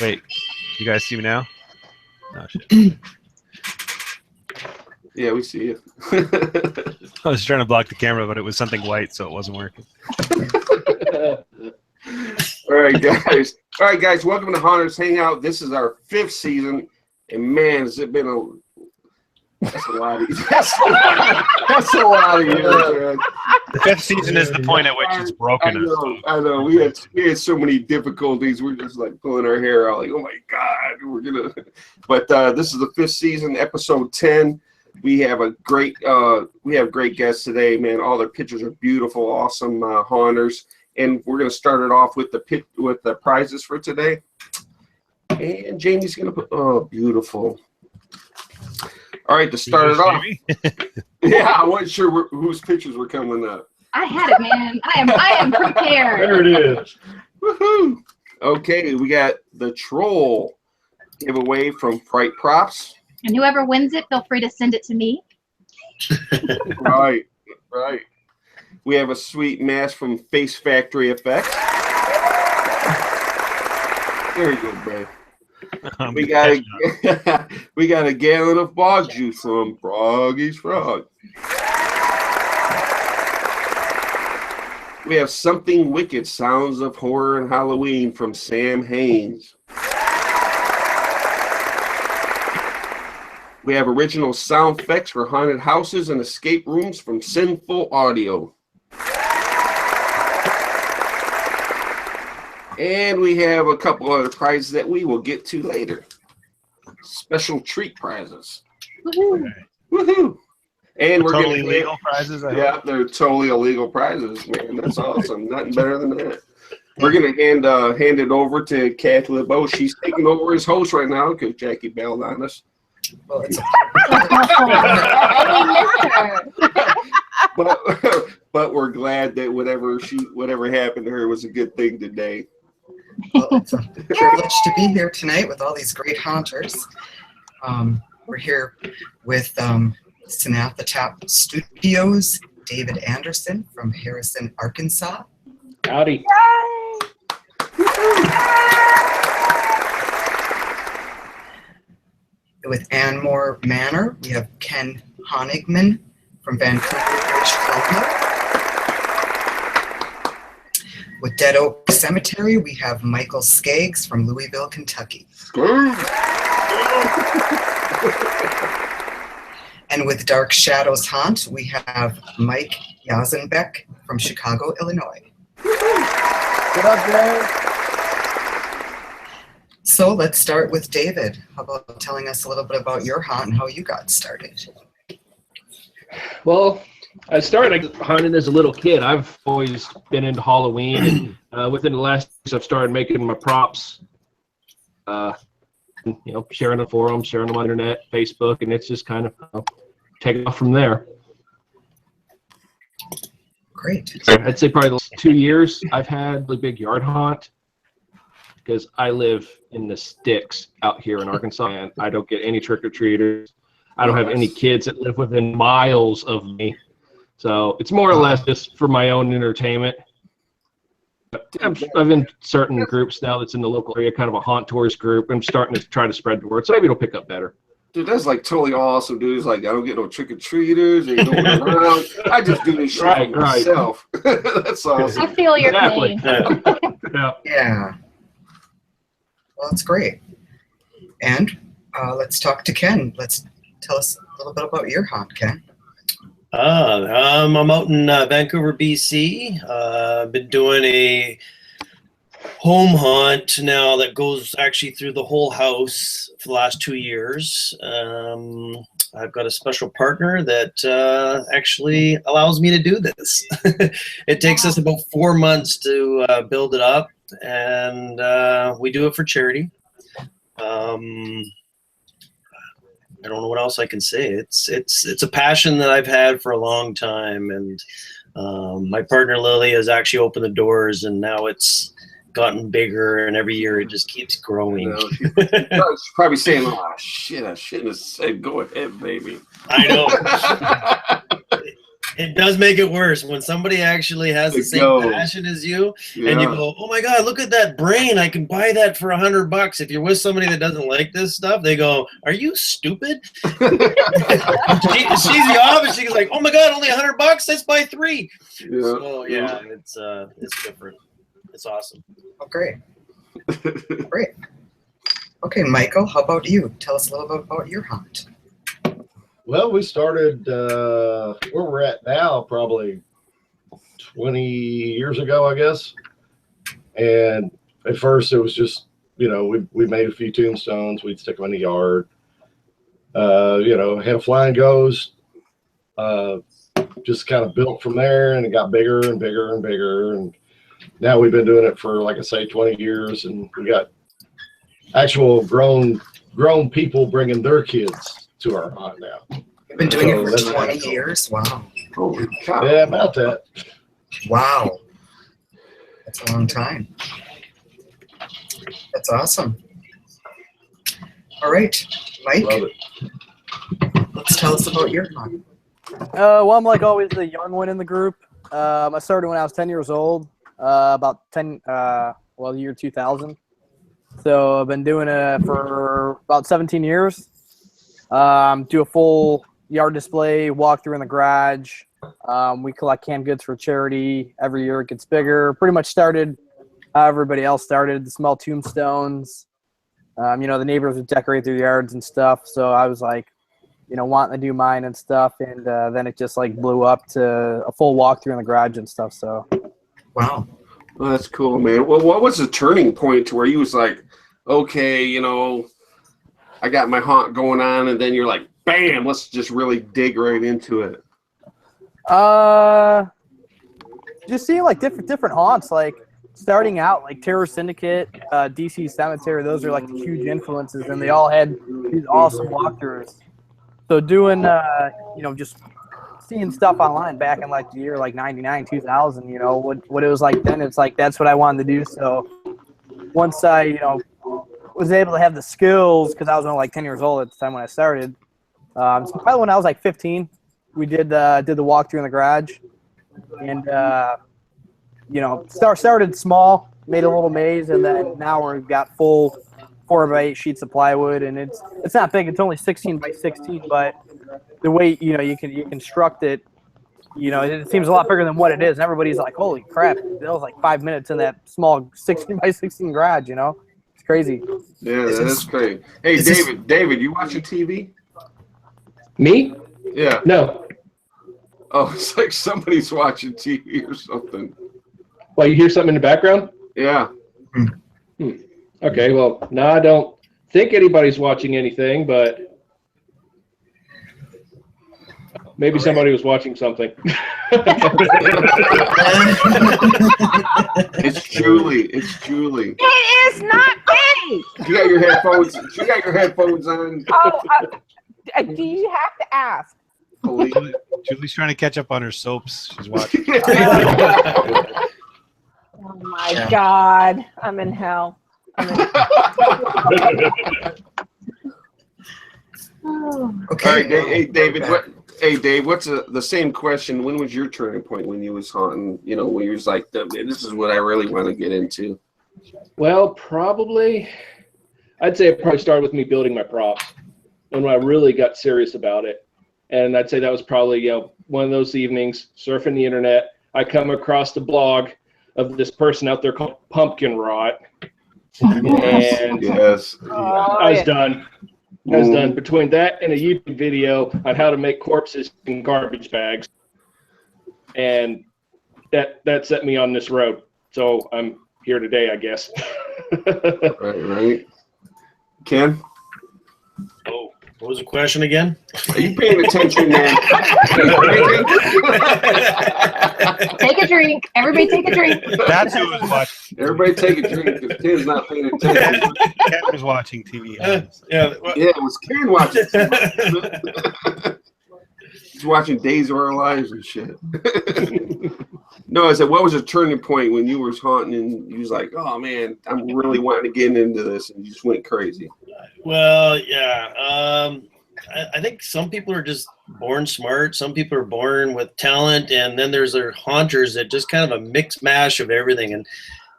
Wait, you guys see me now? Oh, shit. Yeah, we see you. I was trying to block the camera, but it was something white, so it wasn't working. All right, guys. All right, guys. Welcome to Haunters Hangout. This is our 5th season, and man, has it been a that's a lot of that's a lot of years, man. The 5th season is the point at which it's broken. I know. We had so many difficulties. We're just like pulling our hair out, like, oh my god, we're gonna. But this is the 5th season, episode 10. We have great guests today, man. All their pictures are beautiful, awesome haunters, and we're gonna start it off with the prizes for today. And Jamie's gonna put beautiful. All right, to start it off. Yeah, I wasn't sure whose pictures were coming up. I had it, man. I am prepared. There it is. Woohoo! Okay, we got the troll giveaway from Fright Props. And whoever wins it, feel free to send it to me. Right. We have a sweet mask from Face Factory Effects. There you go, babe. We got a gallon of bog juice from Froggy's Frog. We have Something Wicked, Sounds of Horror and Halloween from Sam Haynes. We have original sound effects for haunted houses and escape rooms from Sinful Audio. And we have a couple other prizes that we will get to later. Special treat prizes. Woohoo! Woohoo! And we're totally getting legal prizes. Yeah, they're totally illegal prizes, man. That's awesome. Nothing better than that. We're gonna hand it over to Kathy LeBeau. She's taking over as host right now because Jackie bailed on us. Well, it's but we're glad that whatever happened to her was a good thing today. Well, it's a privilege to be here tonight with all these great haunters. We're here with Sytnathotep Studios, David Anderson from Harrison, Arkansas. Howdy. With Anmore Manor, we have Ken Honigman from Vancouver, British Columbia. With Dead Oak Cemetery, we have Michael Skaggs from Louisville, Kentucky. And with Dark Shadows Haunt, we have Mike Yazumbek from Chicago, Illinois. What up, guys? So let's start with David. How about telling us a little bit about your haunt and how you got started? Well, I started hunting as a little kid. I've always been into Halloween, and within the last years, I've started making my props. Sharing the forums, sharing them on the internet, Facebook, and it's just kind of taking off from there. Great. I'd say probably the last 2 years I've had a big yard haunt because I live in the sticks out here in Arkansas, and I don't get any trick-or-treaters. I don't have any kids that live within miles of me. So it's more or less just for my own entertainment. I'm in certain groups now that's in the local area, kind of a haunt tours group. I'm starting to try to spread the word, so maybe it'll pick up better. Dude, that's like totally awesome, dude. It's like I don't get no trick-or-treaters. They don't run around. I just do this shit for myself. That's awesome. I feel your pain. Yeah. Well, that's great. And let's talk to Ken. Tell us a little bit about your haunt, Ken. I'm out in Vancouver, BC. I've been doing a home hunt now that goes actually through the whole house for the last 2 years. I've got a special partner that actually allows me to do this. It takes us about 4 months to build it up, and we do it for charity. I don't know what else I can say. It's a passion that I've had for a long time, and my partner Lily has actually opened the doors, and now it's gotten bigger, and every year it just keeps growing. She's probably saying, "Oh shit, I shouldn't have said go ahead, baby." I know. It does make it worse when somebody actually has the same passion as you, and you go, "Oh my God, look at that brain! I can buy that for $100." If you're with somebody that doesn't like this stuff, they go, "Are you stupid?" She's the opposite. She's like, "Oh my God, only $100? Let's buy 3." Yeah. So yeah, it's different. It's awesome. Oh, great. Great. Okay, Michael, how about you? Tell us a little bit about your hunt. Well, we started where we're at now probably 20 years ago, I guess. And at first it was just, we made a few tombstones. We'd stick them in the yard. Had a flying ghost. Just kind of built from there, and it got bigger and bigger and bigger. And now we've been doing it for, like I say, 20 years. And we got actual grown people bringing their kids to our hunt now. You've been doing it for 20 years? Wow. Holy cow. Yeah, about that. Wow. That's a long time. That's awesome. All right, Mike, Love it. let's tell us about your hunt. Well, I'm like always the young one in the group. I started when I was 10 years old, the year 2000. So I've been doing it for about 17 years. Do a full yard display, walk through in the garage. We collect canned goods for charity. Every year it gets bigger. Pretty much started how everybody else started, the small tombstones. The neighbors would decorate their yards and stuff. So I was like, wanting to do mine and stuff. And then it just like blew up to a full walkthrough in the garage and stuff. So. Wow. Well, that's cool, man. Well, what was the turning point to where you was like, okay, I got my haunt going on, and then you're like, bam, let's just really dig right into it. Just seeing like different haunts, like starting out like Terror Syndicate, DC Cemetery. Those are like the huge influences, and they all had these awesome walkthroughs. So doing, just seeing stuff online back in like the year like 99, 2000, what it was like then, it's like that's what I wanted to do. So once I, was able to have the skills, because I was only like 10 years old at the time when I started. So probably when I was like 15, we did the walkthrough in the garage, and started small, made a little maze, and then now we've got full 4x8 sheets of plywood, and it's not big. It's only 16 by 16, but the way you construct it, it seems a lot bigger than what it is. And everybody's like, "Holy crap!" That was like 5 minutes in that small 16 by 16 garage. It's crazy. Yeah, that's great. Hey, David, you watching TV? Me? Yeah. No. Oh, it's like somebody's watching TV or something. Well, you hear something in the background? Yeah. Okay, well, no, I don't think anybody's watching anything, but maybe somebody was watching something. It's Julie. It's Julie. It is not me. You got your headphones. You got your headphones on. Oh, do you have to ask? Julie's trying to catch up on her soaps. She's watching. Oh my God, I'm in hell. Okay. All right, hey David. Dave, what's the same question? When was your turning point when you was haunting? When you was like, this is what I really want to get into. Well, I'd say it probably started with me building my props, and when I really got serious about it. And I'd say that was probably, one of those evenings surfing the internet. I come across the blog of this person out there called Pumpkin Rot. And Yes. I was done. I was done. Between that and a YouTube video on how to make corpses in garbage bags. And that set me on this road. So I'm here today, I guess. Right. Ken? Oh, what was the question again? Are you paying attention, man? Take a drink. Everybody take a drink. That's who was watching. Everybody take a drink because Ken's not paying attention. Ken was watching TV. Yeah. Yeah, it was Ken watching. He's watching Days of Our Lives and shit. No, I said, what was the turning point when you were haunting and you was like, oh man, I'm really wanting to get into this, and you just went crazy? Well, yeah. I think some people are just born smart. Some people are born with talent, and then there's their haunters that just kind of a mix mash of everything.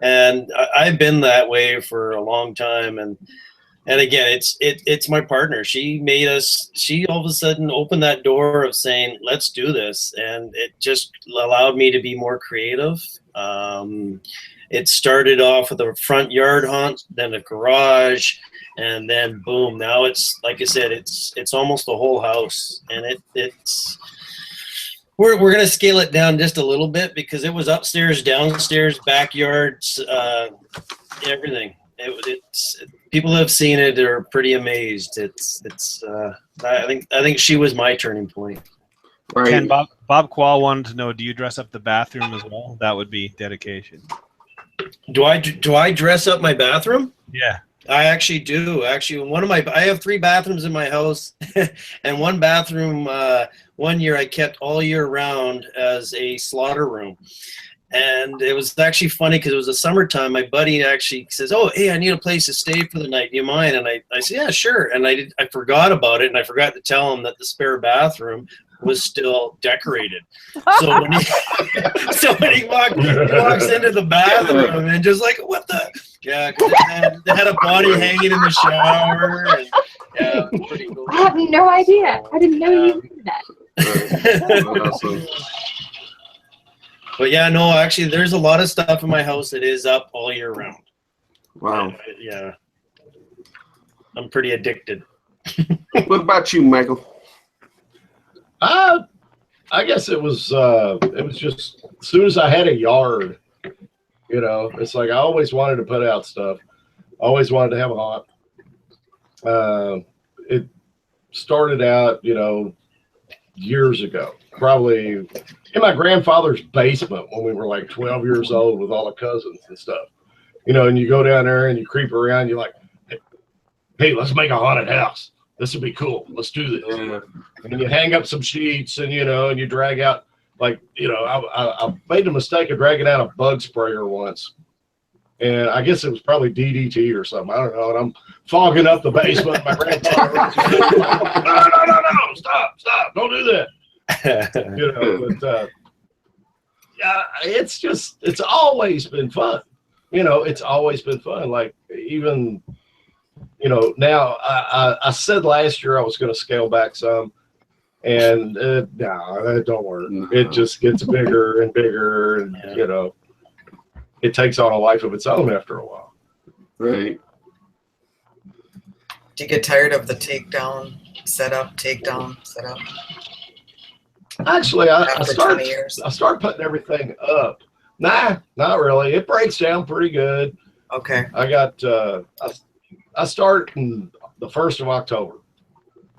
And I've been that way for a long time. And again, it's my partner. She made us. She all of a sudden opened that door of saying, "Let's do this," and it just allowed me to be more creative. It started off with a front yard haunt, then a garage, and then boom. Now it's, like I said, it's almost the whole house, and it's. We're gonna scale it down just a little bit because it was upstairs, downstairs, backyards, everything. It's people who have seen it are pretty amazed. I think she was my turning point. Right. Ken, Bob Quall wanted to know, do you dress up the bathroom as well? That would be dedication. Do I dress up my bathroom? Yeah. I actually do. Actually, I have 3 bathrooms in my house, and one bathroom, one year I kept all year round as a slaughter room. And it was actually funny because it was the summertime. My buddy actually says, "Oh, hey, I need a place to stay for the night. Do you mind?" And I said, "Yeah, sure." And I forgot about it, and I forgot to tell him that the spare bathroom was still decorated. So when he walks into the bathroom and just like, what the? Yeah, 'cause they had a body hanging in the shower. And, yeah, it was pretty cool. I have no idea. I didn't know you did that. Awesome. But yeah, no, actually, there's a lot of stuff in my house that is up all year round. Wow. Yeah. I'm pretty addicted. What about you, Michael? I guess it was just as soon as I had a yard, it's like I always wanted to put out stuff. Always wanted to have a haunt. It started out, years ago, probably in my grandfather's basement when we were like 12 years old with all the cousins and stuff. And you go down there and you creep around, you're like, hey, let's make a haunted house. This would be cool. Let's do this. Yeah. And you hang up some sheets and, and you drag out, like, I made the mistake of dragging out a bug sprayer once. And I guess it was probably DDT or something. I don't know. And I'm fogging up the basement. My grandfather was like, no, stop, don't do that. But yeah, it's always been fun. It's always been fun. Like even, now I said last year I was going to scale back some, and no, that don't work. No. It just gets bigger and bigger, and it takes on a life of its own after a while. Right. Do you get tired of the takedown setup? Actually, I After started 20 years? putting everything up. Nah, not really. It breaks down pretty good. Okay. I got I start in the 1st of October,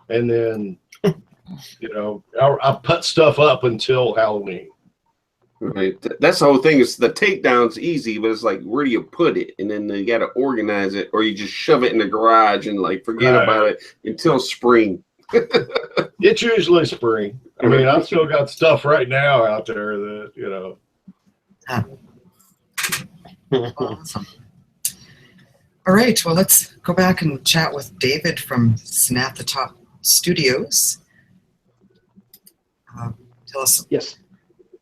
and then I put stuff up until Halloween. Right. That's the whole thing. Is the takedown's easy, but it's like, where do you put it? And then you got to organize it, or you just shove it in the garage and like forget about it until spring. It's usually spring. I mean, I've still got stuff right now out there that Awesome. All right. Well, let's go back and chat with David from Sytnathotep Studios. Tell us a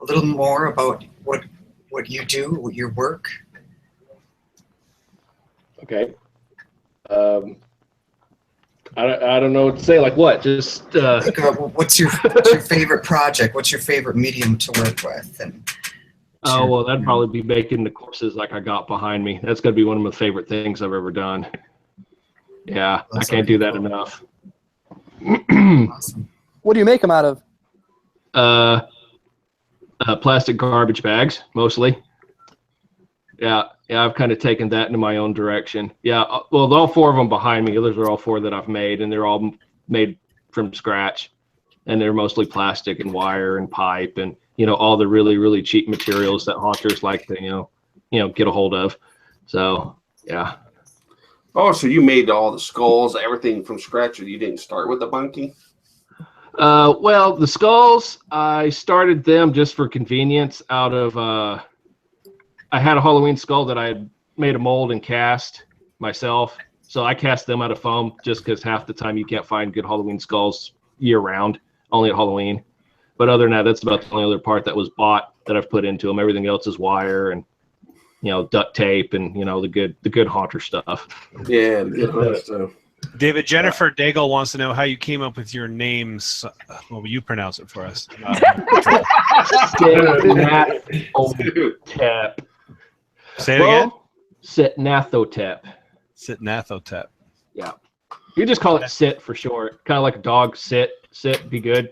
little more about what you do, your work. Okay. I don't know what to say. Like what? Just What's your favorite project? What's your favorite medium to work with? And oh well, that'd probably be making the corpses like I got behind me. That's gonna be one of my favorite things I've ever done. Yeah, I can't do that enough. Awesome. What do you make them out of? Plastic garbage bags, mostly. Yeah, I've kind of taken that into my own direction. Yeah, well, all 4 of them behind me, those are all 4 that I've made, and they're all made from scratch. And they're mostly plastic and wire and pipe and, all the really, really cheap materials that haunters like to, get a hold of. So, yeah. Oh, so you made all the skulls, everything from scratch, or you didn't start with the bunkie? Well, the skulls, I started them just for convenience out of, I had a Halloween skull that I had made a mold and cast myself. So I cast them out of foam just because half the time you can't find good Halloween skulls year round. only at Halloween. But other than that, that's about the only other part that was bought that I've put into them. Everything else is wire and duct tape and the good haunter stuff. Yeah, the good hunter stuff. David, Jennifer Daigle wants to know how you came up with your names. Well, will you pronounce it for us? Sytnathotep. Say it again. Sytnathotep. Sytnathotep. Yeah. You just call it Sit for short. Kind of like a dog. Sit, be good.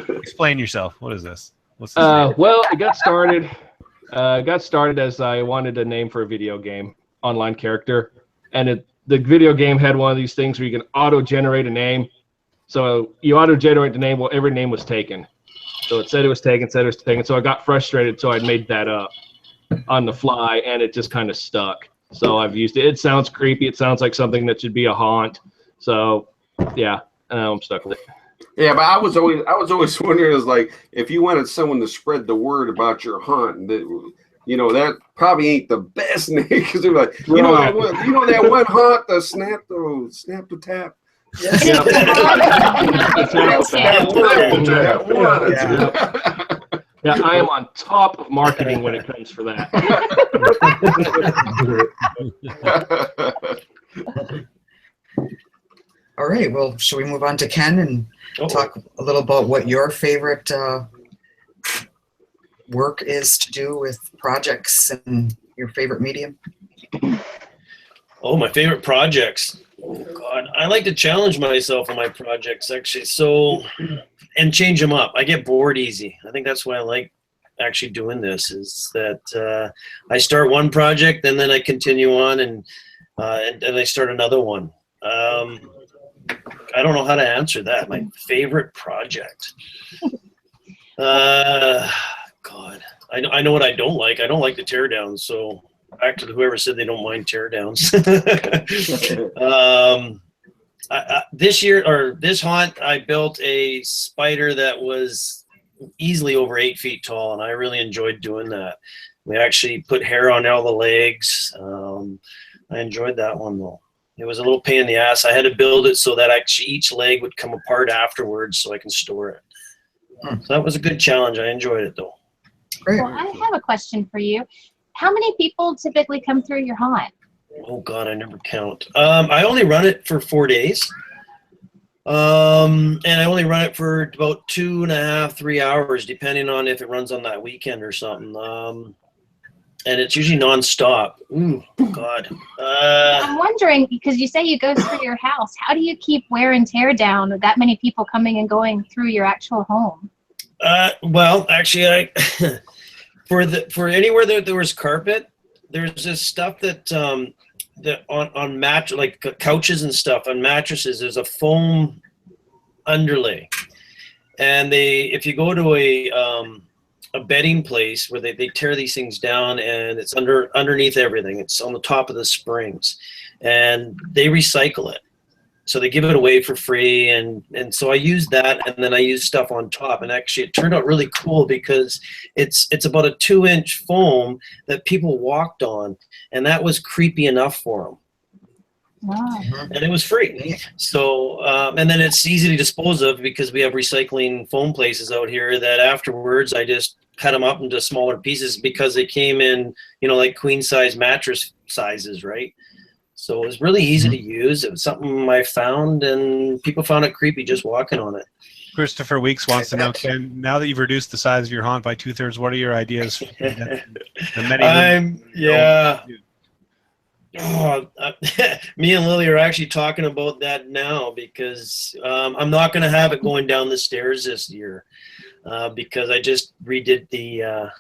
Explain yourself. What is this? What's this name? Well, it got started. As I wanted a name for a video game, online character, and the video game had one of these things where you can auto-generate a name. So you auto-generate the name. Well, every name was taken. So it said it was taken. So I got frustrated. So I made that up on the fly, and it just kind of stuck. So I've used it. It sounds creepy. It sounds like something that should be a haunt. So yeah, I'm stuck with it. Yeah, but I was always wondering, is like, if you wanted someone to spread the word about your hunt, that probably ain't the best name, because they're like, that one hunt, the snap the tap. Yeah, I am on top of marketing when it comes for that. All right, well, should we move on to Ken and talk a little about what your favorite work is to do with projects and your favorite medium? Oh, my favorite projects. Oh, God. I like to challenge myself on my projects, actually. And change them up. I get bored easy. I think that's why I like actually doing this, is that I start one project and then I continue on and I start another one. I don't know how to answer that. My favorite project. God, I know what I don't like. I don't like the teardowns. So back to whoever said they don't mind teardowns. This haunt, I built a spider that was easily over 8 feet tall, and I really enjoyed doing that. We actually put hair on all the legs. I enjoyed that one though. It was a little pain in the ass. I had to build it so that actually each leg would come apart afterwards so I can store it. So that was a good challenge. I enjoyed it though. Great. Well, I have a question for you. How many people typically come through your haunt? Oh God, I never count. I only run it for 4 days. And I only run it for about 2.5, 3 hours, depending on if it runs on that weekend or something. And it's usually nonstop. Ooh, God. I'm wondering, because you say you go through your house, how do you keep wear and tear down with that many people coming and going through your actual home? Well, actually, for anywhere that there was carpet, there's this stuff that on like couches and stuff, on mattresses, there's a foam underlay, and if you go to a bedding place where they tear these things down, and it's underneath everything, it's on the top of the springs, and they recycle it. So they give it away for free, and so I use that, and then I use stuff on top, and actually it turned out really cool because it's about a 2-inch foam that people walked on, and that was creepy enough for them. Wow. And it was free. So and then it's easy to dispose of because we have recycling foam places out here that afterwards I just cut them up into smaller pieces because they came in, like queen size mattress sizes, right? So it was really easy to use. It was something I found, and people found it creepy just walking on it. Christopher Weeks wants to know, Ken, now that you've reduced the size of your haunt by 2/3, what are your ideas for the many me and Lily are actually talking about that now because I'm not going to have it going down the stairs this year because I just redid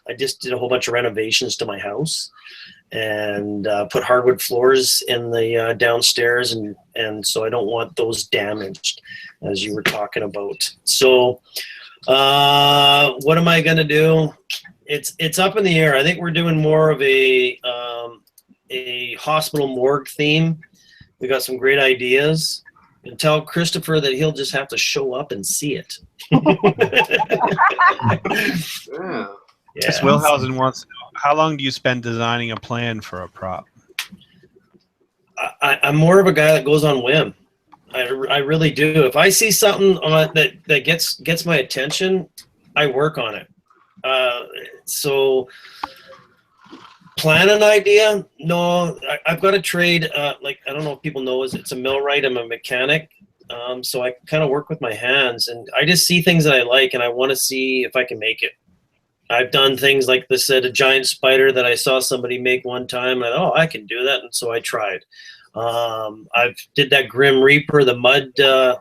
I just did a whole bunch of renovations to my house and put hardwood floors in the downstairs, and so I don't want those damaged, as you were talking about. So what am I going to do? It's up in the air. I think we're doing more of a hospital morgue theme. We got some great ideas, and tell Christopher that he'll just have to show up and see it. Yeah. Yes, Wilhausen wants to know, how long do you spend designing a plan for a prop? I'm more of a guy that goes on whim. I really do. If I see something on that gets my attention, I work on it. So plan an idea. No, I've got a trade. Like, I don't know if people know, it's a millwright. I'm a mechanic. So I kind of work with my hands, and I just see things that I like, and I want to see if I can make it. I've done things like this, a giant spider that I saw somebody make one time, and I thought, oh, I can do that, and so I tried. I've did that Grim Reaper, the mud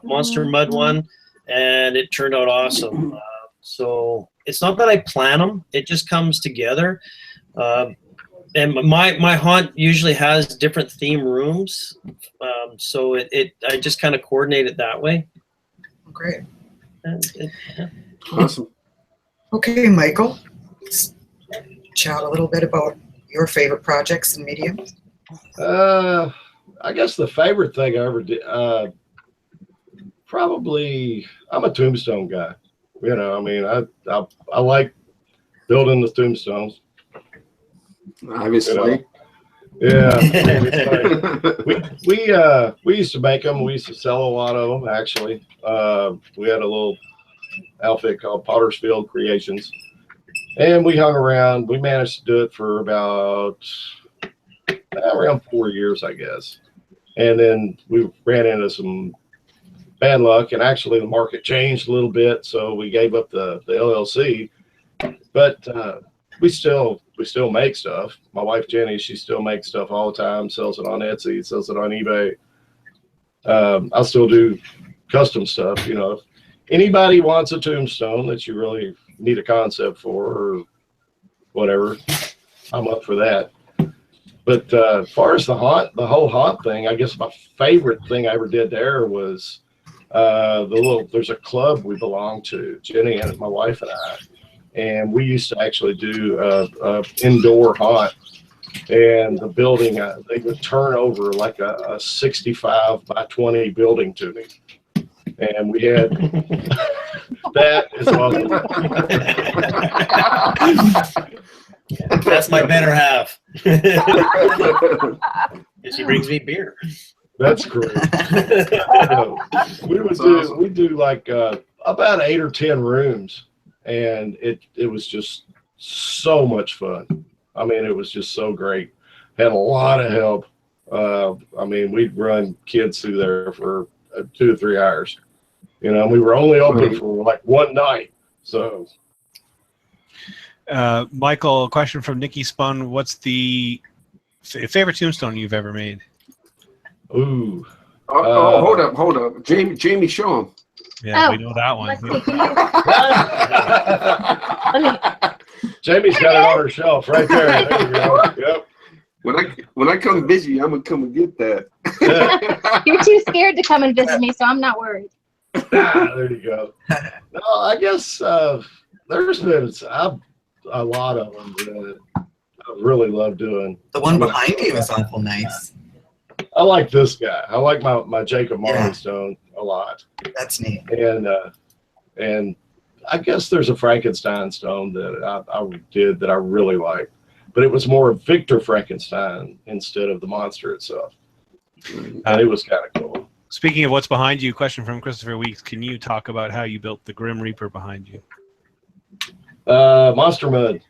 monster mud one, and it turned out awesome. So it's not that I plan them; it just comes together. And my haunt usually has different theme rooms, so I just kind of coordinate it that way. Great. Awesome. Okay, Michael, let's chat a little bit about your favorite projects and mediums. I guess the favorite thing I ever did, probably, I'm a tombstone guy. You know, I mean, I like building the tombstones. Obviously. You know? Yeah. We used to make them. We used to sell a lot of them, actually. We had a little outfit called Pottersfield Creations, and we hung around. We managed to do it for about around 4 years, I guess. And then we ran into some bad luck, and actually the market changed a little bit, so we gave up the LLC. But we still make stuff. My wife Jenny, she still makes stuff all the time, sells it on Etsy, sells it on eBay. I still do custom stuff. You know, if anybody wants a tombstone that you really need a concept for or whatever, I'm up for that. But as far as the whole haunt thing, I guess my favorite thing I ever did there was there's a club we belong to, Jenny and my wife and I, and we used to actually do a indoor haunt, and the building, they would turn over like a 65 by 20 building to me. And we had that is awesome. That's my better half. She brings me beer. That's great. We do like about 8 or 10 rooms, and it was just so much fun. I mean, it was just so great. Had a lot of help. I mean, we'd run kids through there for 2 to 3 hours. You know, we were only open for like one night. So, Michael, a question from Nikki Spun. What's the favorite tombstone you've ever made? Ooh. Hold up. Jamie, show him. Yeah, we know that one. Jamie's got it on her shelf right there. There you go. Yep. When I come visit you, I'm gonna come and get that. Yeah. You're too scared to come and visit me, so I'm not worried. There you go. No, I guess there's been a lot of them that I really love doing. The one behind you is awful nice. I like this guy. I like my Jacob Marley stone a lot. That's neat. And I guess there's a Frankenstein stone that I did that I really like, but it was more of Victor Frankenstein instead of the monster itself. And it was kind of cool. Speaking of what's behind you, question from Christopher Weeks. Can you talk about how you built the Grim Reaper behind you? Monster Mud,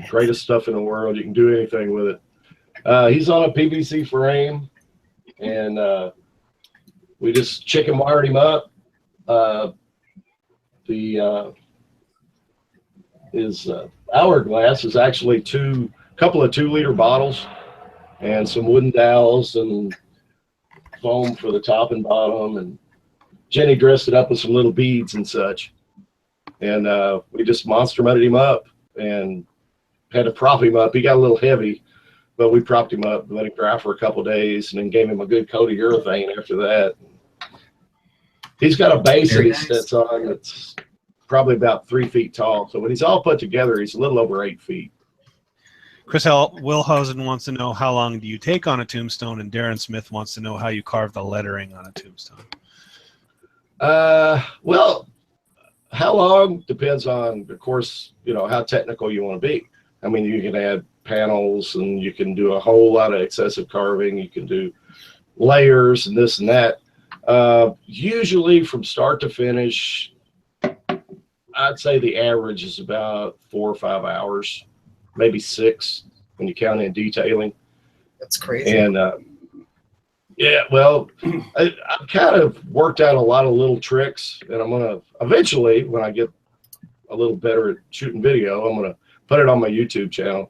greatest stuff in the world. You can do anything with it. He's on a PVC frame, and we just chicken wired him up. His hourglass is actually a couple of 2-liter bottles and some wooden dowels and foam for the top and bottom, and Jenny dressed it up with some little beads and such, and we just monster mudded him up and had to prop him up. He got a little heavy, but we propped him up and let him dry for a couple of days, and then gave him a good coat of urethane after that. He's got a base that he sits on that's probably about 3 feet tall, so when he's all put together, he's a little over 8 feet. Chris Wilhausen wants to know how long do you take on a tombstone, and Darren Smith wants to know how you carve the lettering on a tombstone. Well, how long depends on, of course, you know, how technical you want to be. I mean, you can add panels, and you can do a whole lot of excessive carving. You can do layers and this and that. Usually from start to finish, I'd say the average is about 4 or 5 hours, maybe 6 when you count in detailing. That's crazy. And yeah, well, I've kind of worked out a lot of little tricks, and I'm gonna eventually, when I get a little better at shooting video, I'm gonna put it on my YouTube channel.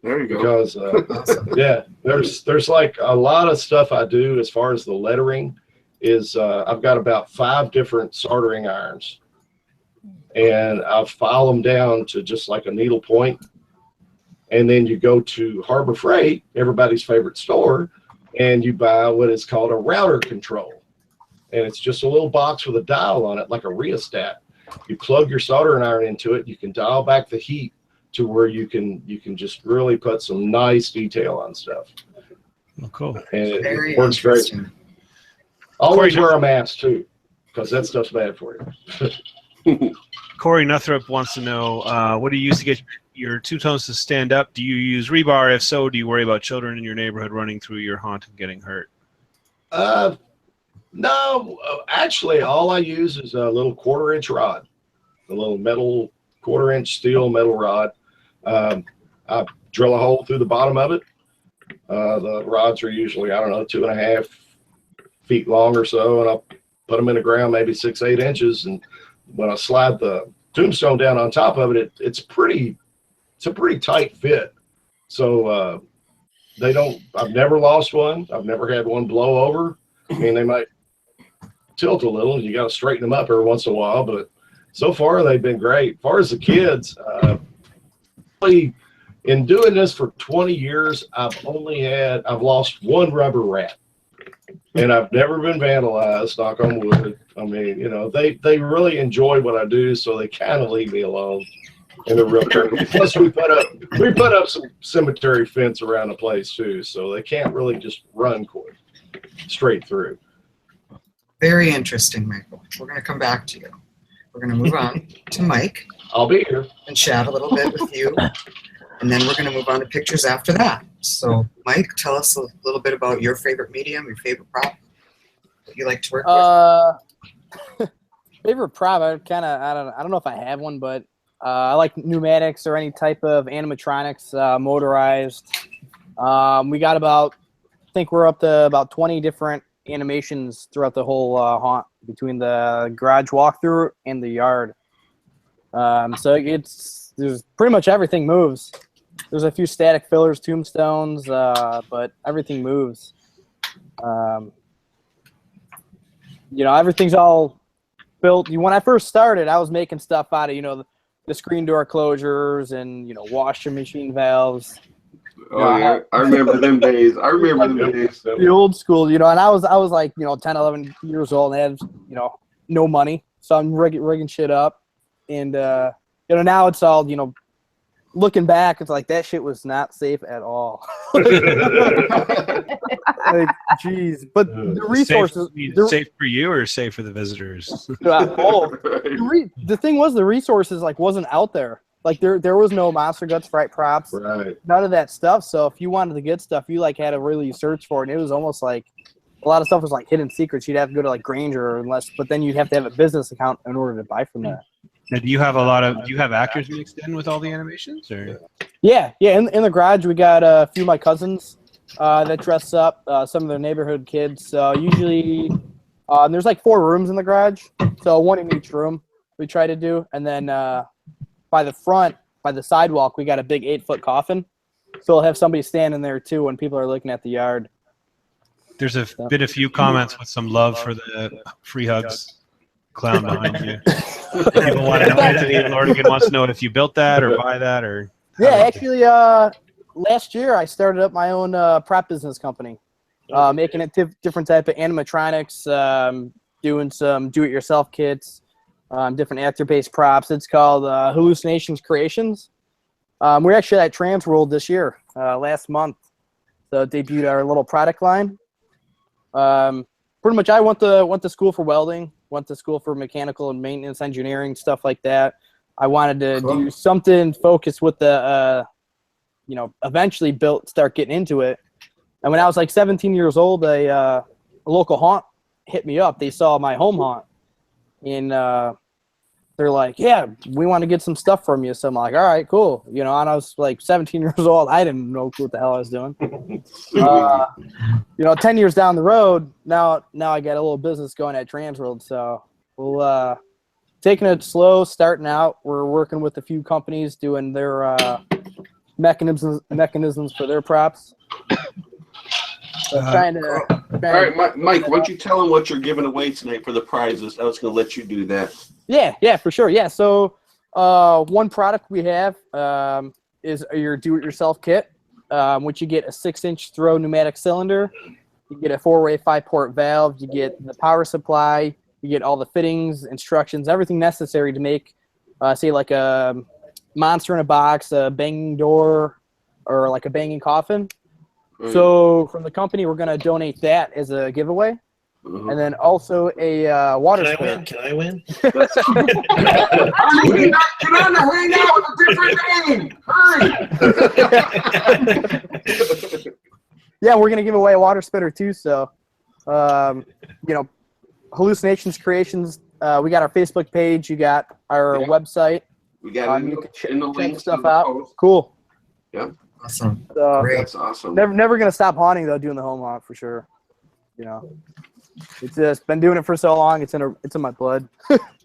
There you go. Because Awesome. yeah, there's like a lot of stuff I do as far as the lettering is. I've got about 5 different soldering irons, and I'll file them down to just like a needle point. And then you go to Harbor Freight, everybody's favorite store, and you buy what is called a router control. And it's just a little box with a dial on it, like a rheostat. You plug your soldering iron into it, you can dial back the heat to where you can just really put some nice detail on stuff. Oh, cool. And it Very works great. interesting. Always wear a mask too, because that stuff's bad for you. Corey Nuthrop wants to know, what do you use to get your two-tones to stand up? Do you use rebar? If so, do you worry about children in your neighborhood running through your haunt and getting hurt? No, actually, all I use is a little 1/4-inch rod, a little metal 1/4-inch steel metal rod. I drill a hole through the bottom of it. The rods are usually, I don't know, 2.5 feet long or so, and I'll put them in the ground maybe 6, 8 inches. And when I slide the tombstone down on top of it, it's a pretty tight fit. So I've never lost one. I've never had one blow over. I mean, they might tilt a little, and you got to straighten them up every once in a while, but so far they've been great. As far as the kids, really, in doing this for 20 years, I've lost 1 rubber rat, and I've never been vandalized, knock on wood. I mean, they really enjoy what I do, so they kind of leave me alone. And they're real courteous. Plus, we put up some cemetery fence around the place too, so they can't really just run straight through. Very interesting, Michael. We're going to come back to you. We're going to move on to Mike I'll be here. and chat a little bit with you, and then we're going to move on to pictures after that. So, Mike, tell us a little bit about your favorite medium, your favorite prop that you like to work with. Favorite prop, I don't know if I have one, but I like pneumatics or any type of animatronics, motorized. We got I think we're up to about 20 different animations throughout the whole haunt between the garage walkthrough and the yard. So there's pretty much everything moves. There's a few static fillers, tombstones, but everything moves. Everything's all built. When I first started, I was making stuff out of, the screen door closures and, washing machine valves. Oh, yeah. I remember them days. The old school, and I was like, 10, 11 years old and had, no money. So I'm rigging shit up. And, now it's all, looking back, it's like that shit was not safe at all. Jeez. But the resources. Safe for you or safe for the visitors? The thing was, the resources wasn't out there. There was no Monster Guts Fright props, Right. none of that stuff. So if you wanted to get stuff, you had to really search for it. And it was almost like a lot of stuff was hidden secrets. You'd have to go to Granger but then you'd have to have a business account in order to buy from there. Now, do you have actors mixed in with all the animations, or? Yeah. In the garage, we got a few of my cousins that dress up, some of the neighborhood kids. Usually, there's 4 rooms in the garage, so 1 in each room we try to do. And then by the sidewalk, we got a big 8-foot coffin, so we'll have somebody standing there too when people are looking at the yard. There's been a few comments with some love for the free hugs clown behind you. People want to know. Anthony Lordigan wants to know if you built that or buy that or. Yeah, actually, last year I started up my own prop business company, making different type of animatronics, doing some do-it-yourself kits, different actor-based props. It's called Hallucinations Creations. We're actually at Trans World this year, last month. So debuted our little product line. Pretty much, I went to school for welding, went to school for mechanical and maintenance engineering, stuff like that. I wanted to do something focused with the, eventually start getting into it. And when I was 17 years old, a local haunt hit me up. They saw my home haunt, and they're like, "Yeah, we want to get some stuff from you." So I'm like, "All right, cool." And I was like 17 years old. I didn't know what the hell I was doing. 10 years down the road, now I got a little business going at Transworld. So we'll taking it slow, starting out. We're working with a few companies doing their mechanisms for their props. So trying to. All right, Mike, why don't you tell them what you're giving away tonight for the prizes? I was going to let you do that. Yeah, for sure. Yeah, so one product we have is your do-it-yourself kit, which you get a 6-inch throw pneumatic cylinder, you get a 4-way 5-port valve, you get the power supply, you get all the fittings, instructions, everything necessary to make, say, like a monster in a box, a banging door, or like a banging coffin. So from the company, we're going to donate that as a giveaway. And then also a water spitter. Can I win? Get on the Hangout with a different name. Hurry! Yeah, we're going to give away a water spitter too. So, Hallucinations Creations. We got our Facebook page. You got our website. We got you can in the link stuff out. Cool. Yeah. Awesome. So, Great. That's awesome. Never going to stop haunting though. Doing the home haunt for sure. It's just been doing it for so long. It's in my blood.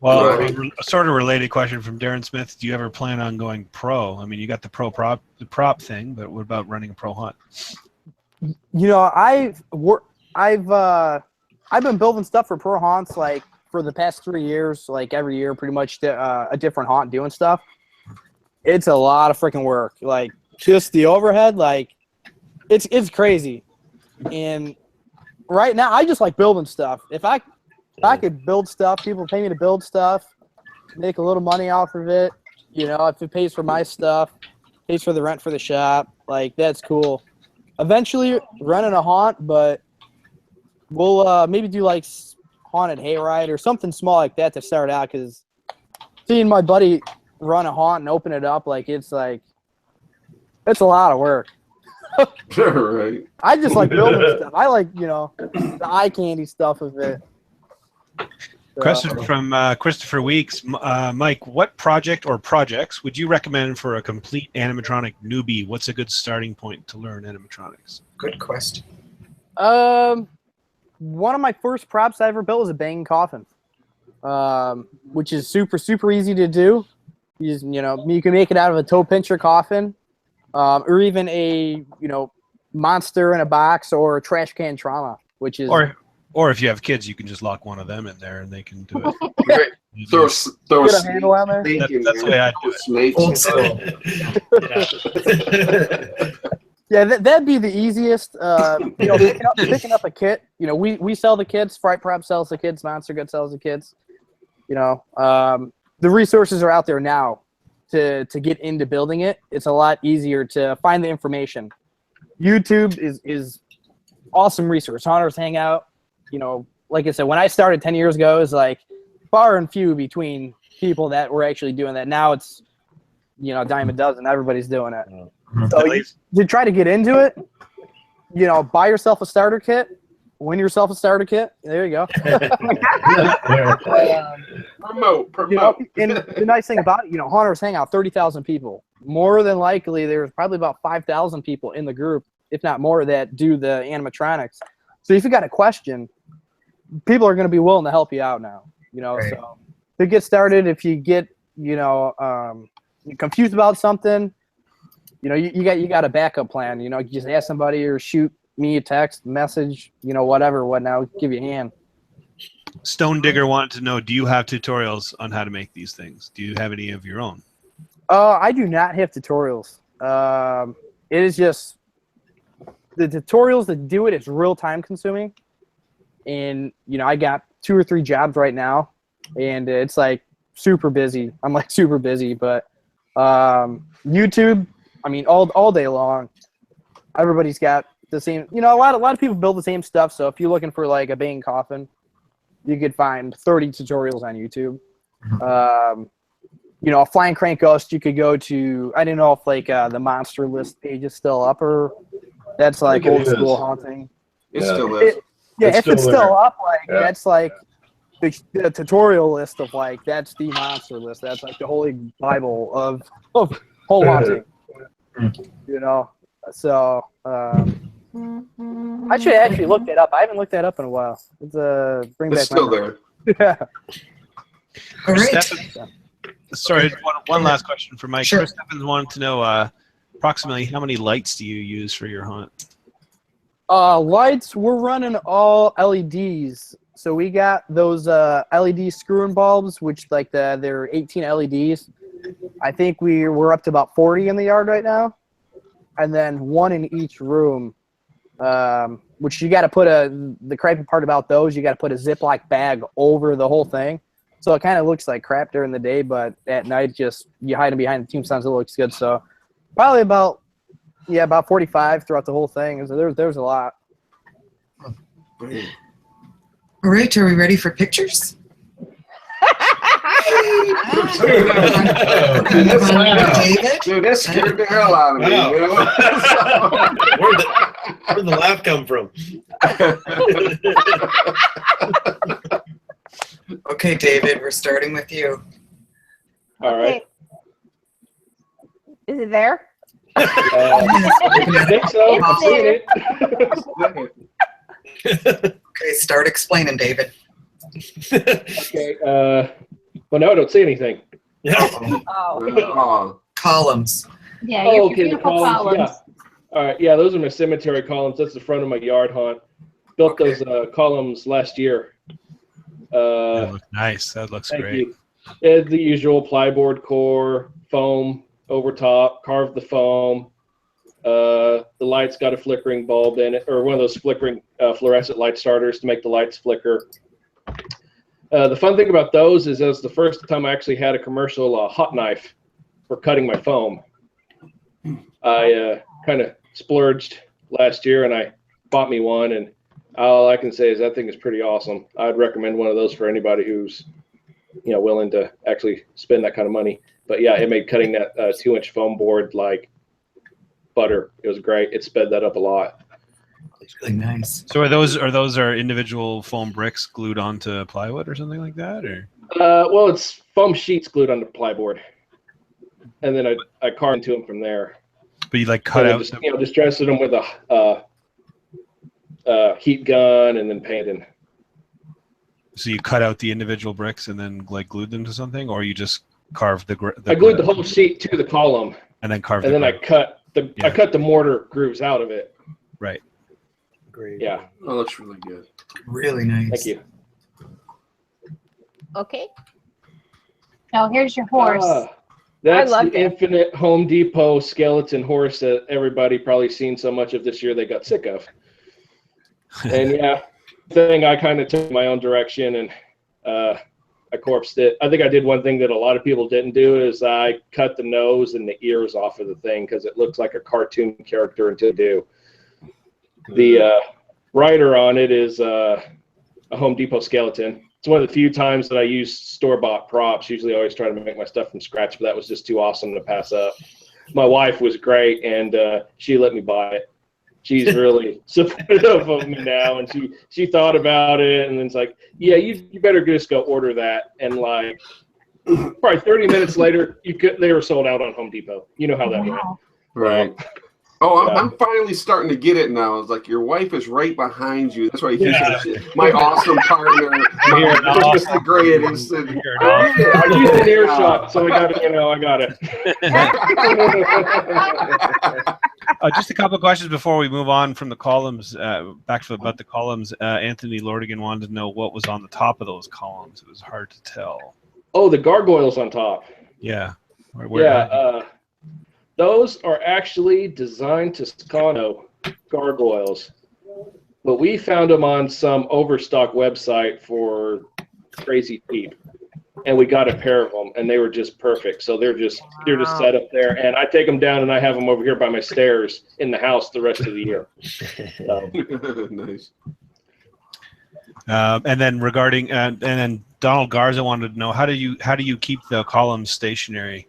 Well, a sort of related question from Darren Smith. Do you ever plan on going pro? I mean, you got the prop thing, but what about running a pro hunt? I've been building stuff for pro haunts like for the past 3 years, like every year, pretty much a different haunt doing stuff. It's a lot of freaking work. Like just the overhead, like it's crazy. And right now, I just like building stuff. If I could build stuff, people pay me to build stuff, make a little money off of it. If it pays for my stuff, pays for the rent for the shop, like that's cool. Eventually, running a haunt, but we'll maybe do like haunted hayride or something small like that to start out. Because seeing my buddy run a haunt and open it up, it's a lot of work. Right. I just like building stuff. I like, the eye candy stuff of it. Question from Christopher Weeks. Mike, what project or projects would you recommend for a complete animatronic newbie? What's a good starting point to learn animatronics? Good question. One of my first props I ever built was a banging coffin, which is super, super easy to do. You can make it out of a toe pincher coffin. Or even a monster in a box or a trash can trauma, which is or if you have kids, you can just lock one of them in there and they can do it. Right. Throw get a handle on there. That's the way I do it. Yeah, that'd be the easiest. Picking up a kit. We sell the kits. Fright Prop sells the kits. Monster Gut sells the kits. The resources are out there now. To get into building it, it's a lot easier to find the information. YouTube is awesome resource. Hunters Hangout, like I said, when I started 10 years ago, it was like far and few between people that were actually doing that. Now it's, a dime a dozen. Everybody's doing it. So you try to get into it, buy yourself a starter kit, win yourself a starter kit. There you go. Promote. And the nice thing about it, Hunters Hangout, 30,000 people. More than likely, there's probably about 5,000 people in the group, if not more, that do the animatronics. So if you got a question, people are going to be willing to help you out now. Right. So to get started, if you get, confused about something, you got a backup plan. You just ask somebody or shoot me a text, message, whatnot, give you a hand. Stone Digger wanted to know, do you have tutorials on how to make these things? Do you have any of your own? I do not have tutorials. It is just the tutorials that do it. It's real time consuming, and I got 2 or 3 jobs right now, and it's like super busy. I'm like super busy, but YouTube, all day long. Everybody's got the same. A lot of people build the same stuff. So if you're looking for like a banging coffin, you could find 30 tutorials on YouTube. A flying crank ghost, you could go to, I don't know if the monster list page is still up or that's like old school haunting. It still is. Yeah, if it's there. still up, like Yeah. that's like the tutorial list of like that's the monster list. That's like the holy bible of home haunting. You know, so I should actually look that up. I haven't looked that up in a while. It's bring It's back still memories. there. Yeah. All right. Chris Steffens- sorry, one last question for Mike. Sure. Chris Steffens wanted to know approximately how many lights do you use for your haunt? Lights, we're running all LEDs. So we got those LED screw-in bulbs, which like they're 18 LEDs. I think we're up to about 40 in the yard right now, and then one in each room. Which you got to put the crappy part about those, you got to put a Ziploc bag over the whole thing, so it kind of looks like crap during the day, but at night just you hide them behind the tombstones. It looks good. So probably about 45 throughout the whole thing. So there's a lot. All right, are we ready for pictures? David? Dude, that scared the hell out of me. Wow. You know? Where'd the laugh come from? Okay, David, we're starting with you. All right. Okay. Is it there? I think so. I'm seeing it. Okay, start explaining, David. Okay. Well, no, I don't see anything. Oh. Oh, Columns. Yeah, Oh, your okay, the beautiful columns. columns. Yeah. All right. Yeah, those are my cemetery columns. That's the front of my yard haunt. Built Okay. those columns last year. That looks nice. That looks Thank great. you. It's the usual plyboard core, foam over top, carved the foam. The light's got a flickering bulb in it, or one of those flickering fluorescent light starters to make the lights flicker. The fun thing about those is that was the first time I actually had a commercial hot knife for cutting my foam. I kind of splurged last year and I bought me one, and all I can say is that thing is pretty awesome. I'd recommend one of those for anybody who's willing to actually spend that kind of money. But yeah, it made cutting that 2-inch foam board like butter. It was great. It sped that up a lot. It's really nice. So are those individual foam bricks glued onto plywood or something like that, or? Well, it's foam sheets glued onto plyboard, and then I carved into them from there. But you like cut And out. then just dressed them with a heat gun and then painted. So you cut out the individual bricks and then like glued them to something, or you just carved I glued the whole sheet to the column, and then carved. and then I cut the mortar grooves out of it. Right. Great. Yeah. that looks really good. Really nice. Thank you. Okay. Now here's your horse. That's loved the it. infinite Home Depot skeleton horse that everybody probably seen so much of this year they got sick of. And yeah, thing I kind of took my own direction and I corpsed it. I think I did one thing that a lot of people didn't do is I cut the nose and the ears off of the thing because it looks like a cartoon character until you do. The rider on it is a Home Depot skeleton. It's one of the few times that I use store-bought props. Usually I always try to make my stuff from scratch, but that was just too awesome to pass up. My wife was great, and she let me buy it. She's really supportive of me now, and she thought about it, and then it's like, yeah, you better just go order that. And like probably 30 minutes later, they were sold out on Home Depot. You know how that went. Wow. Right. Oh, I'm finally starting to get it now. It's like your wife is right behind you. That's why you think my awesome partner, the greatest. And, I used an earshot, so I got it. Just a couple of questions before we move on from the columns. Back to about the columns. Anthony Lordigan wanted to know what was on the top of those columns. It was hard to tell. Oh, the gargoyles on top. Yeah. Those are actually designed Toscano gargoyles, but we found them on some overstock website for crazy cheap, and we got a pair of them, and they were just perfect. So they're just set up there, and I take them down and I have them over here by my stairs in the house the rest of the year. So. Nice. And then regarding and then Donald Garza wanted to know how do you keep the columns stationary?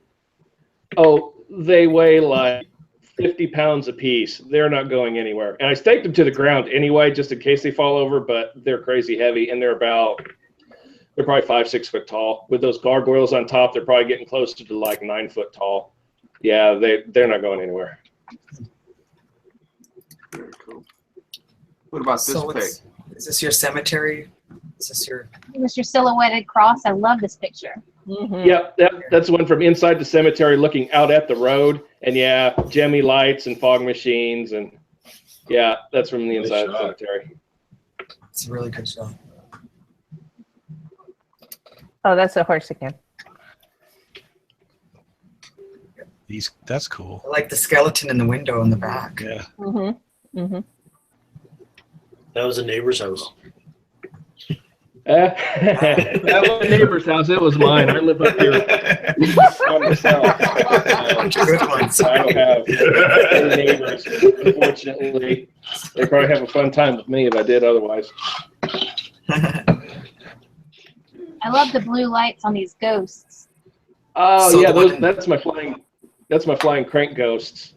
Oh, they weigh like 50 pounds apiece. They're not going anywhere. And I staked them to the ground anyway, just in case they fall over, but they're crazy heavy, and they're probably 5-6 foot tall. With those gargoyles on top, they're probably getting closer to like 9 foot tall. Yeah, they're not going anywhere. Very cool. What about this pig? Is this your cemetery? Is this your? It was your silhouetted cross. I love this picture. Mm-hmm. Yeah, that's one from inside the cemetery looking out at the road. And yeah, Jemmy lights and fog machines. And yeah, that's from the inside of the cemetery. It's a really good shot. Oh, that's a horse again. That's cool. I like the skeleton in the window in the back. Yeah. Mm-hmm. Mm-hmm. That was a neighbor's house. That was a neighbor's house. It was mine. I live up here by myself. Good ones. I don't have any neighbors, unfortunately. They probably have a fun time with me if I did otherwise. I love the blue lights on these ghosts. Oh So yeah, that's my flying crank ghosts.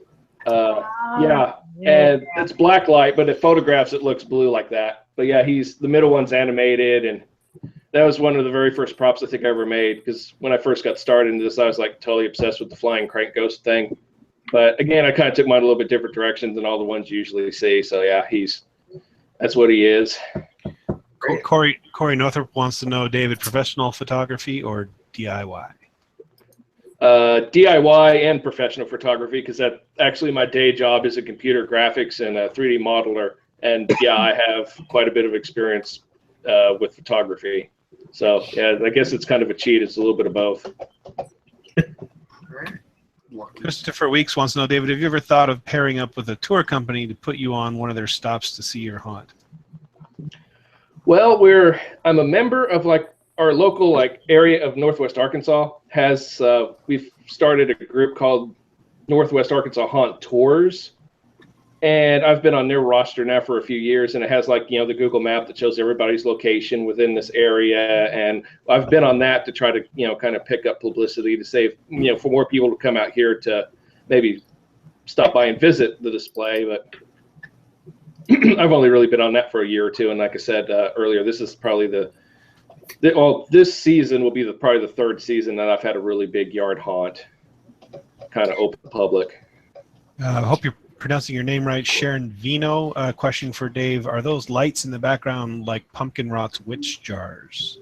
Yeah, and it's black light, but it photographs it looks blue like that. But yeah, the middle one's animated, and that was one of the very first props I think I ever made, because when I first got started in this, I was like totally obsessed with the flying crank ghost thing. But again, I kind of took mine a little bit different direction than all the ones you usually see. So yeah, that's what he is. Corey Northrop wants to know, David, professional photography or DIY? DIY and professional photography, because that actually my day job is a computer graphics and a 3D modeler. And yeah, I have quite a bit of experience with photography. So yeah, I guess it's kind of a cheat. It's a little bit of both. Christopher Weeks wants to know, David, have you ever thought of pairing up with a tour company to put you on one of their stops to see your haunt? Well, I'm a member of our local area of Northwest Arkansas has we've started a group called Northwest Arkansas Haunt Tours. And I've been on their roster now for a few years, and it has the Google map that shows everybody's location within this area. And I've been on that to try to, kind of pick up publicity to save, for more people to come out here to maybe stop by and visit the display. But I've only really been on that for a year or two. And like I said earlier, this is probably this season will be probably the third season that I've had a really big yard haunt, kind of open public. I hope you're pronouncing your name right. Sharon Vino, question for Dave. Are those lights in the background like Pumpkin Rock's witch jars?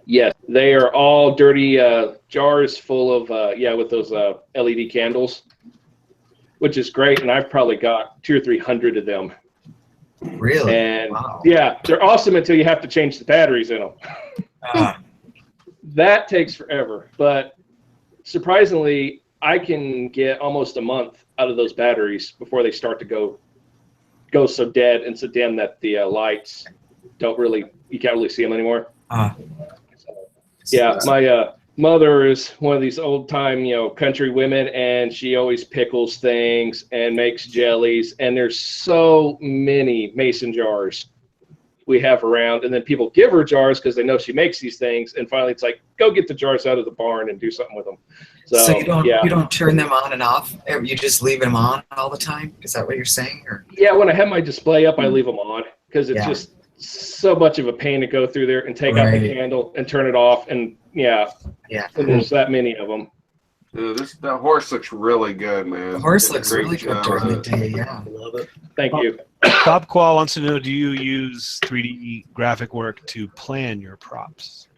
Yes, they are all dirty jars full of, with those LED candles, which is great. And I've probably got 200 or 300 of them. Really? And wow. Yeah, they're awesome until you have to change the batteries in them. That takes forever. But surprisingly, I can get almost a month out of those batteries before they start to go so dead and so dim that the lights you can't really see them anymore. Yeah, my mother is one of these old time country women, and she always pickles things and makes jellies, and there's so many mason jars we have around, and then people give her jars because they know she makes these things, and finally it's like, go get the jars out of the barn and do something with them. So you don't turn them on and off? You just leave them on all the time? Is that what you're saying? Or? Yeah, when I have my display up, I leave them on because it's just so much of a pain to go through there and take out the candle and turn it off, and and there's that many of them. The horse looks really good, man. The horse looks really good during the day. Yeah, I love it. Thank you. Bob Qual wants to know, do you use 3D graphic work to plan your props?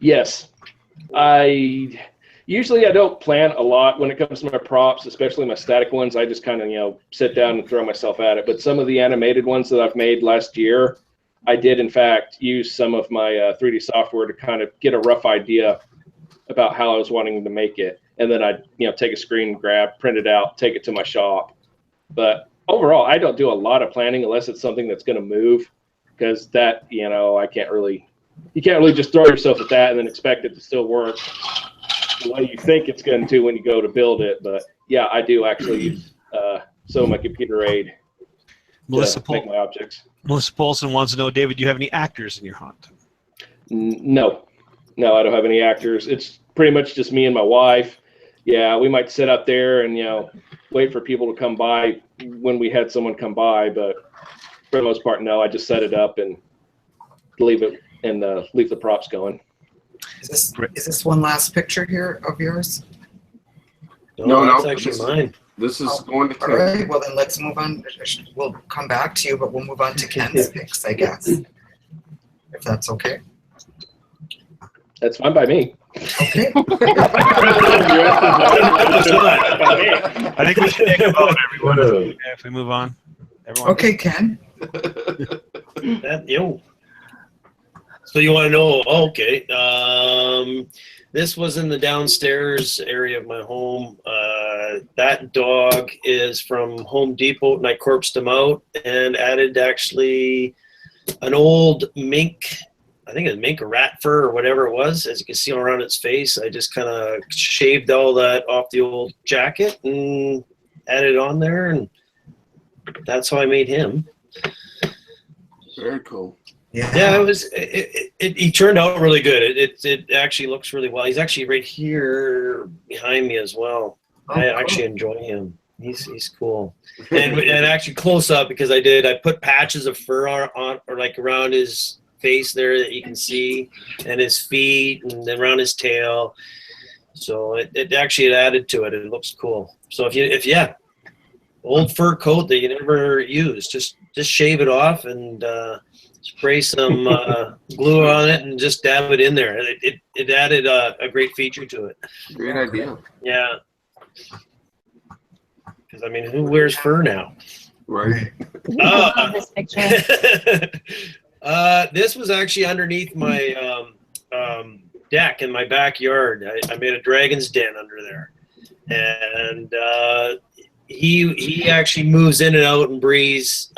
Yes. Usually I don't plan a lot when it comes to my props, especially my static ones. I just kind of, sit down and throw myself at it. But some of the animated ones that I've made last year, I did, in fact, use some of my 3D software to kind of get a rough idea about how I was wanting to make it. And then I'd, take a screen grab, print it out, take it to my shop. But overall, I don't do a lot of planning unless it's something that's going to move, because that, you can't really just throw yourself at that and then expect it to still work the way you think it's going to when you go to build it. But yeah, I do actually use some of my computer aid to make my objects. Melissa Polson wants to know, David, do you have any actors in your haunt? No, I don't have any actors. It's pretty much just me and my wife. Yeah, we might sit out there and wait for people to come by when we had someone come by, but for the most part, no. I just set it up and leave it and leave the props going. Is this one last picture here of yours? No, that's no, actually this- mine. This is going to All right, well then let's move on. We'll come back to you, but we'll move on to Ken's picks, I guess. If that's okay. That's fine by me. Okay. I think we should take a vote, everyone, if we move on. Everyone. Okay, Ken. So you want to know? Okay. This was in the downstairs area of my home. That dog is from Home Depot, and I corpsed him out and added actually an old mink. I think it's mink or rat fur or whatever it was. As you can see all around its face, I just kind of shaved all that off the old jacket and added it on there, and that's how I made him. Very cool. Yeah, he turned out really good. It actually looks really well. He's actually right here behind me as well. I actually enjoy him. He's cool. And actually close up, because I put patches of fur on or like around his face there that you can see, and his feet and around his tail. So it actually added to it. It looks cool. So if old fur coat that you never use, just shave it off and spray some glue on it and just dab it in there. It added a great feature to it. Great idea. Yeah. Because I mean, who wears fur now? Right. I love this picture. This was actually underneath my deck in my backyard. I made a dragon's den under there, and he actually moves in and out and breathes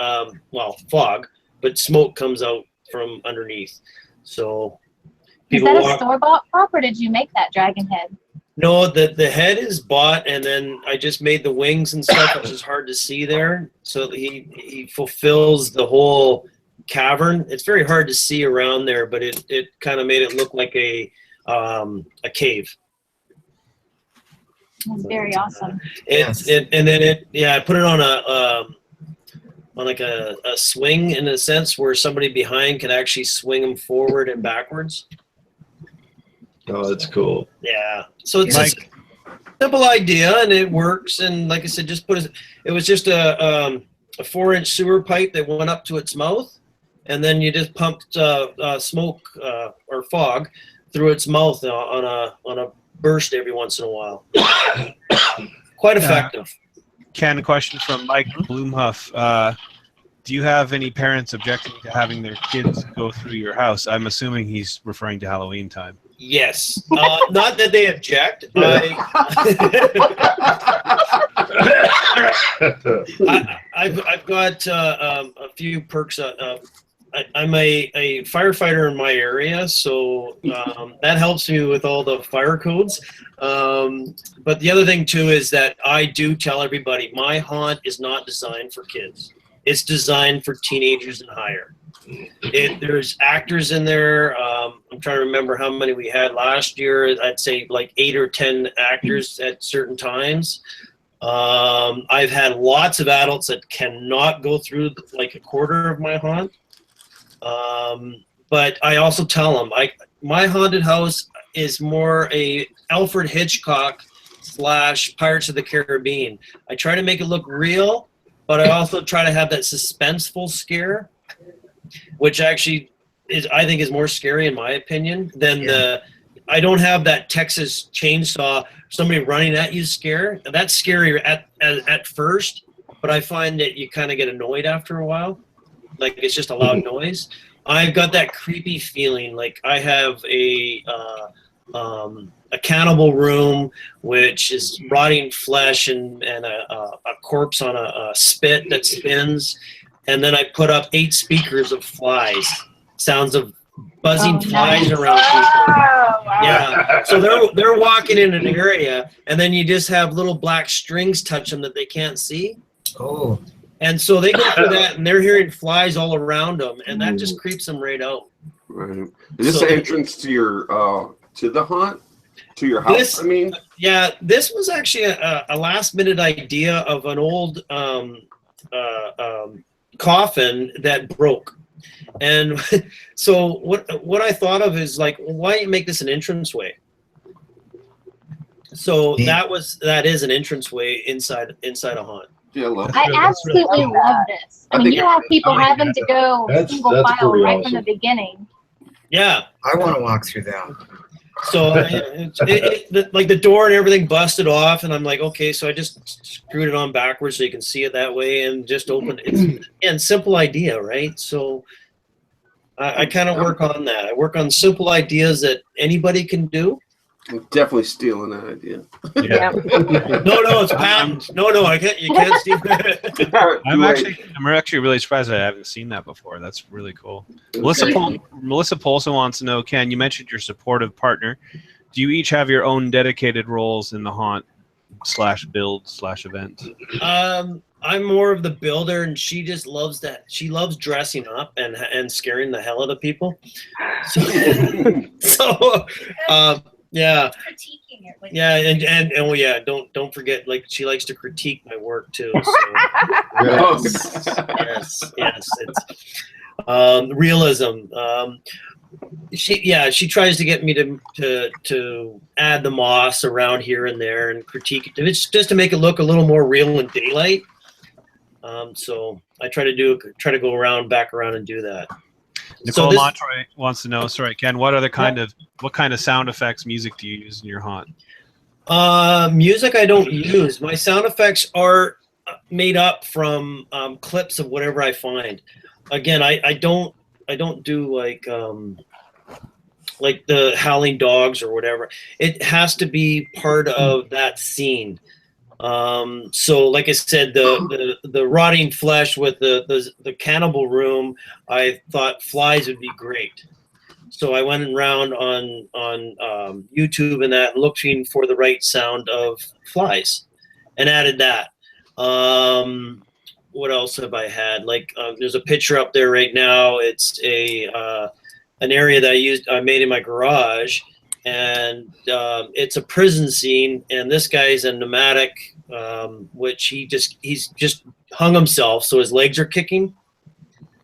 fog, but smoke comes out from underneath. So Is that a store-bought prop, or did you make that dragon head? No, the head is bought, and then I just made the wings and stuff, which is hard to see there. So he fulfills the whole cavern. It's very hard to see around there, but it kind of made it look like a cave. That's very awesome. I put it on a swing, in a sense, where somebody behind can actually swing them forward and backwards. Oh, that's cool. Yeah. So it's a simple idea, and it works. And like I said, it was just a 4-inch sewer pipe that went up to its mouth, and then you just pumped smoke or fog through its mouth on a burst every once in a while. Quite effective. Ken, a question from Mike Bloomhuff. Do you have any parents objecting to having their kids go through your house? I'm assuming he's referring to Halloween time. Yes. Not that they object. I've got a few perks. I'm a firefighter in my area, so that helps me with all the fire codes. But the other thing, too, is that I do tell everybody my haunt is not designed for kids. It's designed for teenagers and higher. There's actors in there. I'm trying to remember how many we had last year. I'd say like 8 or 10 actors at certain times. I've had lots of adults that cannot go through like a quarter of my haunt. But I also tell them my haunted house is more a Alfred Hitchcock / Pirates of the Caribbean. I try to make it look real, but I also try to have that suspenseful scare, which actually I think is more scary in my opinion than I don't have that Texas chainsaw, somebody running at you scare. That's scary at first, but I find that you kind of get annoyed after a while. Like it's just a loud noise. I've got that creepy feeling. Like I have a cannibal room, which is rotting flesh and a corpse on a spit that spins. And then I put up 8 speakers of flies, sounds of buzzing flies around people. Yeah, so they're walking in an area, and then you just have little black strings touch them that they can't see. Oh. And so they go through that, and they're hearing flies all around them, and that just creeps them right out. Right. Is this the entrance to your to the haunt? To your house, This- I mean. Yeah, this was actually a last minute idea of an old coffin that broke. And so what I thought of is like, why don't you make this an entranceway? So that is an entranceway inside a haunt. Yeah, I love I it. absolutely love this. I I mean, think you have people I like having to go That's- single that's file pretty right from the awesome. beginning. Yeah. I want to walk through that. So like the door and everything busted off, and I'm like, okay, so I just screwed it on backwards so you can see it that way, and just opened it. And simple idea, right? So I kind of work on that. I work on simple ideas that anybody can do. I'm definitely stealing that idea. Yeah. No, it's patent. No, I can't. You can't steal it. I'm actually really surprised I haven't seen that before. That's really cool. Melissa Polson wants to know, Ken, you mentioned your supportive partner. Do you each have your own dedicated roles in the haunt /build/event? I'm more of the builder, and she just loves that. She loves dressing up and scaring the hell out of people. So yeah. Critiquing it. Yeah, and oh yeah, don't forget, like, she likes to critique my work too. So yes, it's realism. She tries to get me to add the moss around here and there and critique it. It's just to make it look a little more real in daylight. So I try to go back around and do that. Nicole Montroy wants to know, sorry, Ken, what kind of sound effects, music do you use in your haunt? Music I don't use. My sound effects are made up from clips of whatever I find. Again, I don't do like the howling dogs or whatever. It has to be part of that scene. So like I said, the rotting flesh with the cannibal room, I thought flies would be great. So I went around on YouTube and that, looking for the right sound of flies, and added that. What else have I had? Like there's a picture up there right now. It's an area that I made in my garage. And it's a prison scene, and this guy's a nomadic, which he's just hung himself, so his legs are kicking.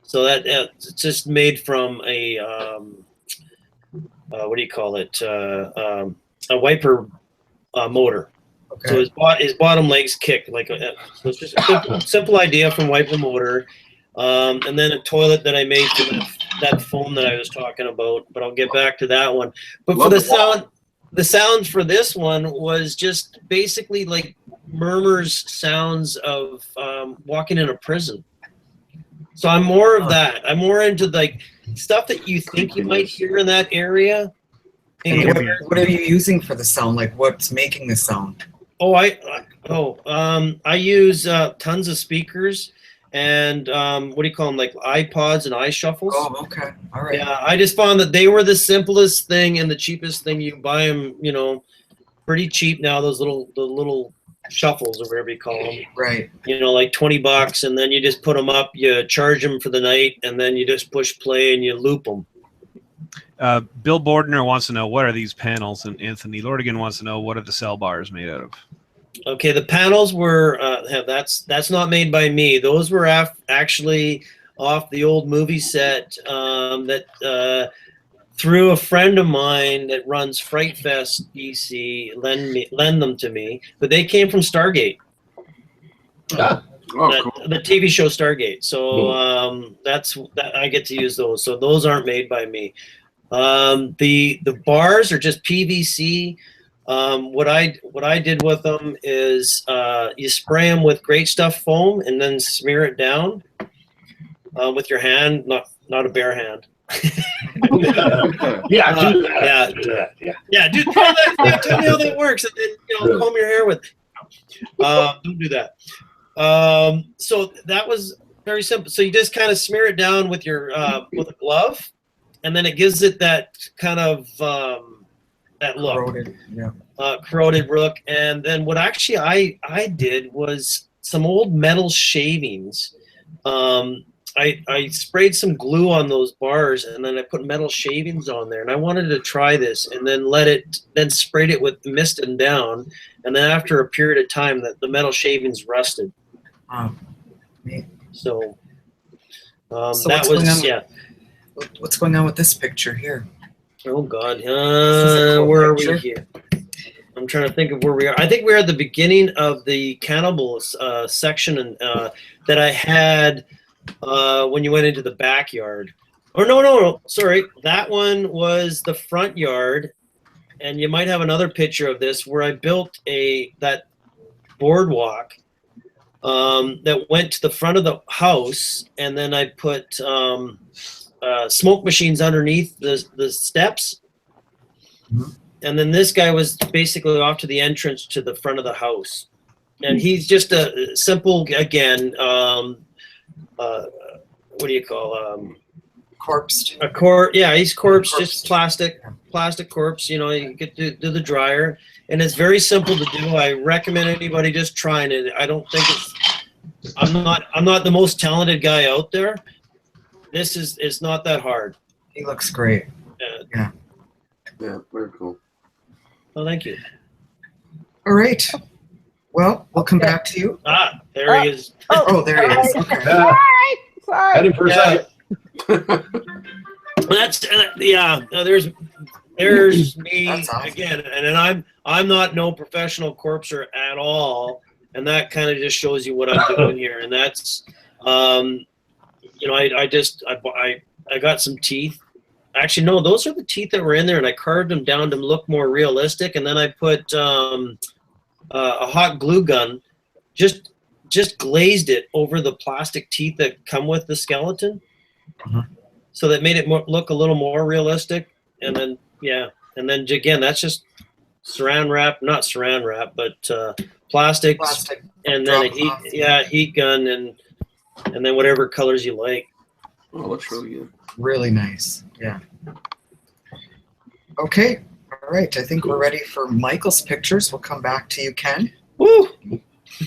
So that it's just made from a what do you call it? A wiper motor. Okay. So his bottom legs kick like so it's just a simple idea from wiper motor. And then a toilet that I made from that foam that I was talking about, but I'll get back to that one. But for the sound for this one was just basically like murmurs, sounds of walking in a prison. So I'm more of that. I'm more into like stuff that you think you might hear in that area. And what are you using for the sound? Like, what's making the sound? I use tons of speakers. And what do you call them? Like iPods and iShuffles. Oh, okay. All right. Yeah, I just found that they were the simplest thing and the cheapest thing. You buy them, pretty cheap now. The little shuffles or whatever you call them. Right. Like $20, and then you just put them up. You charge them for the night, and then you just push play and you loop them. Bill Bordner wants to know, what are these panels, and Anthony Lordigan wants to know, what are the cell bars made out of? Okay, the panels were that's not made by me. Those were actually off the old movie set that through a friend of mine that runs Fright Fest BC lend them to me. But they came from Stargate. The TV show Stargate. So I get to use those. So those aren't made by me. The bars are just PVC. What I did with them is you spray them with Great Stuff foam and then smear it down with your hand, not a bare hand. Do that. Do that. Tell me how that works, and then comb your hair with it. Don't do that. So that was very simple. So you just kind of smear it down with your with a glove, and then it gives it that kind of that look. Corroded, corroded look. And then what actually I did was some old metal shavings. I sprayed some glue on those bars, and then I put metal shavings on there, and I wanted to try this, and then sprayed it with mist and down, and then after a period of time, the metal shavings rusted. Neat. So, So that was What's going on with this picture here? Oh God, This is a cool where picture. are we here? I'm trying to think of where we are. I think we're at the beginning of the cannibals section, and that I had when you went into the backyard. Or no, sorry, that one was the front yard, and you might have another picture of this where I built that boardwalk that went to the front of the house, and then I put smoke machines underneath the steps. Mm-hmm. And then this guy was basically off to the entrance to the front of the house. And he's just a simple, again, what do you call Corpsed. a corpse? Yeah, he's corpse, just plastic corpse. You know, you get to do the dryer, and it's very simple to do. I recommend anybody just trying it. I don't think I'm not the most talented guy out there. It's not that hard. He looks great. Yeah, very cool. Well, thank you. All right. Well, we'll come back to you. There he is. Oh, there he is. Okay. Sorry. Had him for a second. That's there's me That's awesome. again, and then I'm not no professional corpser at all, and that kind of just shows you what I'm doing here, and that's you know, I got some teeth. Actually, no, those are the teeth that were in there, and I carved them down to look more realistic, and then I put a hot glue gun, just glazed it over the plastic teeth that come with the skeleton, so that made it look a little more realistic. And then and then again, that's just saran wrap, not saran wrap, but plastic, and then a heat gun, and then whatever colors you like. Oh, looks really good. Really nice. Yeah. Okay. All right. I think we're ready for Michael's pictures. We'll come back to you, Ken. Woo!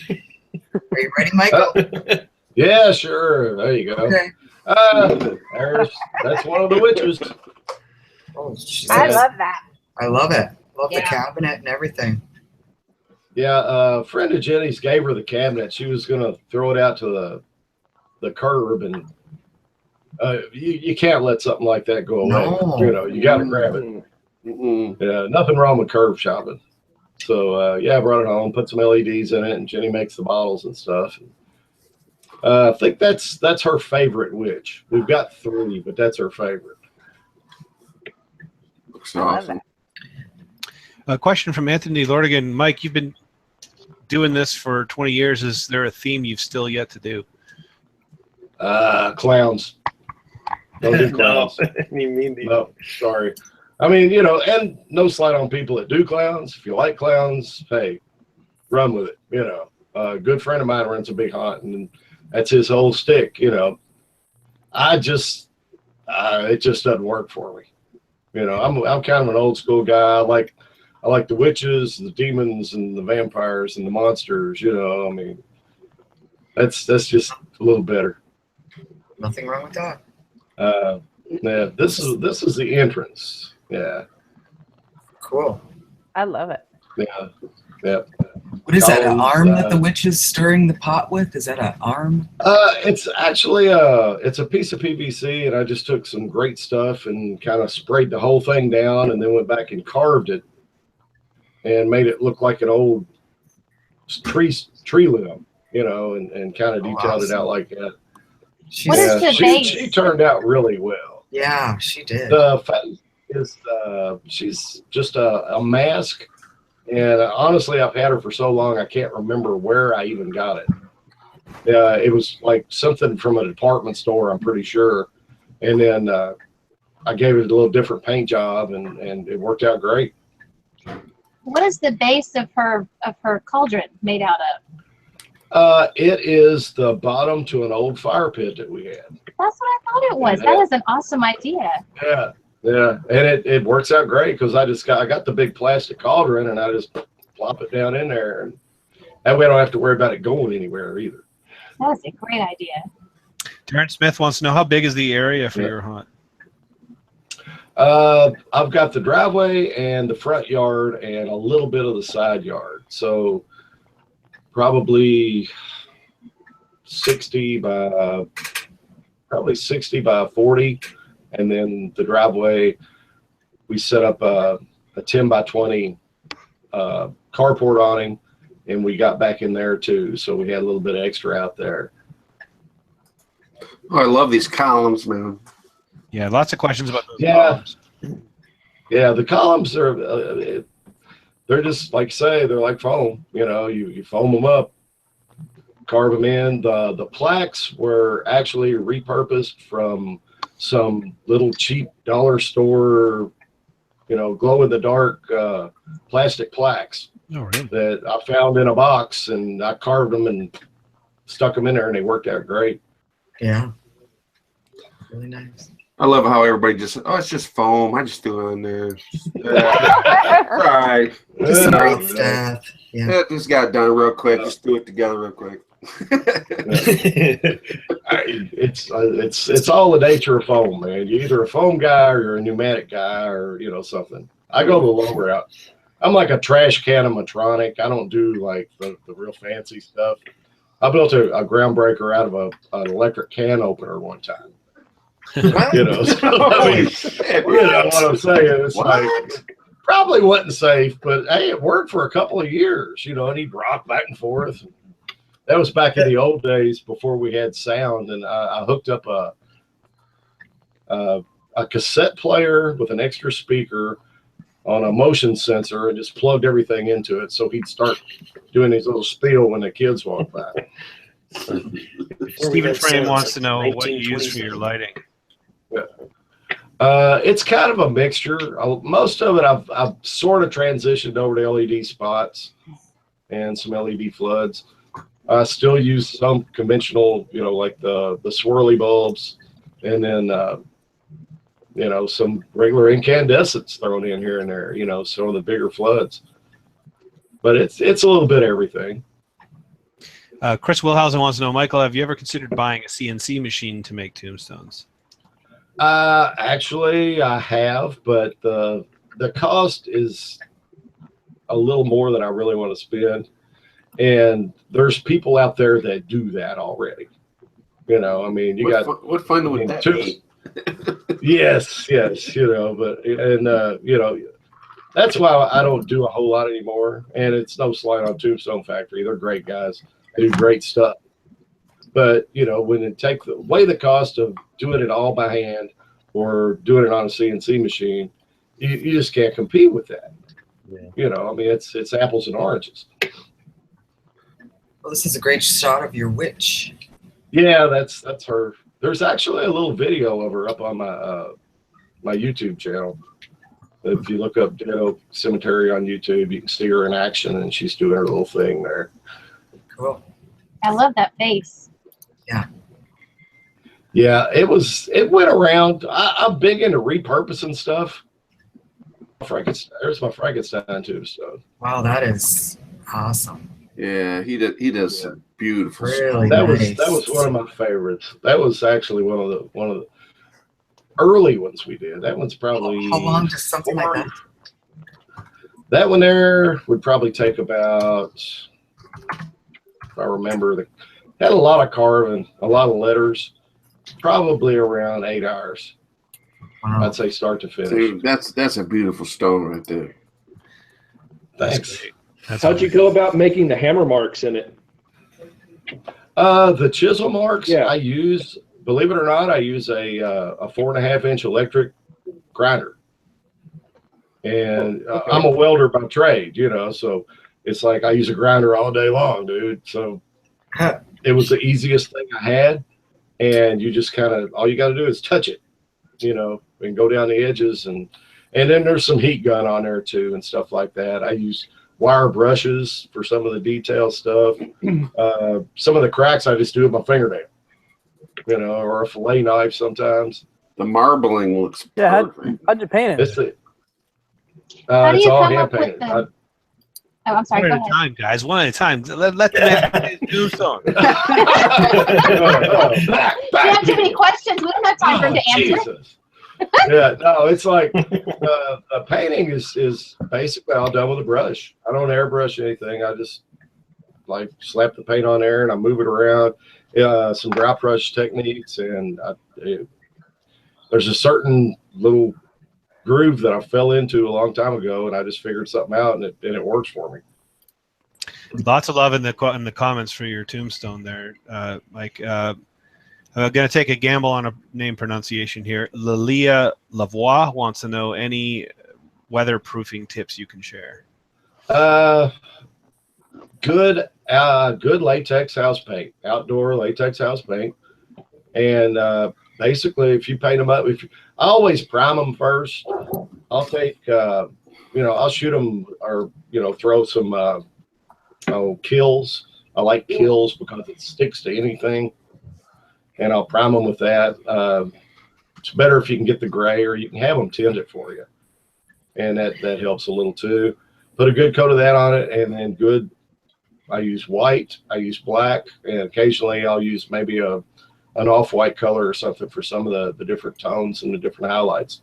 Are you ready, Michael? Yeah, sure. There you go. Okay. That's one of the witches. Oh, she's I love that. I love it. Love the Yeah. cabinet and everything. Yeah, a friend of Jenny's gave her the cabinet. She was going to throw it out to the curb, and you can't let something like that go away. No. You know, you got to grab it. Yeah, nothing wrong with curb shopping. So I brought it home, put some LEDs in it, and Jenny makes the bottles and stuff. I think that's her favorite witch. We've got 3, but that's her favorite. Looks awesome. A question from Anthony Lordigan. Mike, you've been doing this for 20 years. Is there a theme you've still yet to do? Clowns. Don't do clowns. No, sorry. I mean, you know, and no slight on people that do clowns. If you like clowns, hey, run with it. You know, a good friend of mine runs a big haunt, and that's his whole stick. You know, it just doesn't work for me. You know, I'm kind of an old school guy. I like the witches, the demons, and the vampires and the monsters. You know, I mean, that's just a little better. Nothing wrong with that. Yeah, this is the entrance. Yeah. Cool. I love it. Yeah. What is that? An Dolls, arm that the witch is stirring the pot with? Is that an arm? It's actually it's a piece of PVC, and I just took some great stuff and kind of sprayed the whole thing down, and then went back and carved it and made it look like an old tree limb, you know, and kind of detailed it out like that. What is the base? She turned out really well. Yeah, she did. The face is she's just a mask, and honestly, I've had her for so long I can't remember where I even got it. It was like something from a department store, I'm pretty sure, and then I gave it a little different paint job, and it worked out great. What is the base of her cauldron made out of? It is the bottom to an old fire pit that we had. That's what I thought it was. Yeah. That is an awesome idea. Yeah, and it works out great because I got the big plastic cauldron, and I just plop it down in there, and that way I don't have to worry about it going anywhere either. That is a great idea. Darren Smith wants to know, how big is the area for your hunt? I've got the driveway and the front yard and a little bit of the side yard. So probably 60 by 40. And then the driveway, we set up a 10 by 20 carport awning, and we got back in there too. So we had a little bit of extra out there. Oh, I love these columns, man. Yeah, lots of questions about those columns. Yeah, the columns are, they're just like they're like foam. You know, you foam them up, carve them in. The plaques were actually repurposed from some little cheap dollar store, glow in the dark plastic plaques that I found in a box, and I carved them and stuck them in there, and they worked out great. Yeah. Really nice. I love how everybody just, it's just foam. I just threw it in there. Right. Just some great stuff. Yeah. Just got it done real quick. Just threw it together real quick. It's all the nature of foam, man. You're either a foam guy or you're a pneumatic guy, or something. I go the low route. I'm like a trash can animatronic. I don't do like the real fancy stuff. I built a groundbreaker out of an electric can opener one time. So, I mean, you know what I'm saying? It's like, probably wasn't safe, but hey, it worked for a couple of years, and he'd rock back and forth. That was back in the old days before we had sound, and I hooked up a cassette player with an extra speaker on a motion sensor and just plugged everything into it, so he'd start doing these little spiel when the kids walk by. Stephen Frame wants to know what you use for your lighting. It's kind of a mixture. Most of it I've sort of transitioned over to LED spots and some LED floods. I still use some conventional, like the swirly bulbs, and then some regular incandescents thrown in here and there, some of the bigger floods. But it's a little bit of everything. Chris Wilhausen wants to know, Michael, have you ever considered buying a CNC machine to make tombstones? Actually, I have, but the cost is a little more than I really want to spend. And there's people out there that do that already. I mean, what fun would that be? Yes, but that's why I don't do a whole lot anymore. And it's no slight on Tombstone Factory. They're great guys. They do great stuff. But, when it takes away the cost of doing it all by hand or doing it on a CNC machine, you just can't compete with that. Yeah. I mean, it's apples and oranges. Well, this is a great shot of your witch. Yeah, that's her. There's actually a little video of her up on my YouTube channel. If you look up Ditto Cemetery on YouTube, you can see her in action, and she's doing her little thing there. Cool. I love that face. Yeah, it went around. I'm big into repurposing stuff. There's my Frankenstein tombstone. Wow, that is awesome. Yeah, he does some beautiful really stuff. Nice. That was one of my favorites. That was actually one of the early ones we did. That one's probably, how long does something like that? That one there would probably take about, if I remember, had a lot of carving, a lot of letters, probably around 8 hours. Wow. I'd say start to finish. Dude, that's a beautiful stone right there. Thanks. How'd you go about making the hammer marks in it? The chisel marks, yeah. I use, believe it or not, I use a 4.5-inch electric grinder. And Okay. I'm a welder by trade, so it's like I use a grinder all day long, dude. So it was the easiest thing I had. And you just all you got to do is touch it, and go down the edges. And then there's some heat gun on there too and stuff like that. I use wire brushes for some of the detail stuff. Some of the cracks I just do with my fingernail, or a fillet knife sometimes. The marbling looks perfect. How'd you paint it? It's all hand painted. Oh, I'm sorry. One at a time, guys. One at a time. Let the man. Tombstone. Back, We have too many questions. We don't have time for him to answer. Jesus. Yeah, no, it's like a painting is basically all done with a brush. I don't airbrush anything. I just like slap the paint on there and I move it around. Some dry brush techniques, and there's a certain little groove that I fell into a long time ago, and I just figured something out, and it works for me. Lots of love in the comments for your tombstone there, Mike. I'm going to take a gamble on a name pronunciation here. Lilia Lavoie wants to know any weatherproofing tips you can share. Good latex house paint, outdoor latex house paint, and basically, if you paint them up, I always prime them first. I'll take, I'll shoot them or throw some kills. I like kills because it sticks to anything. And I'll prime them with that. It's better if you can get the gray, or you can have them tint it for you. And that helps a little too. Put a good coat of that on it, and then I use white, I use black, and occasionally I'll use maybe an off-white color or something for some of the different tones and the different highlights.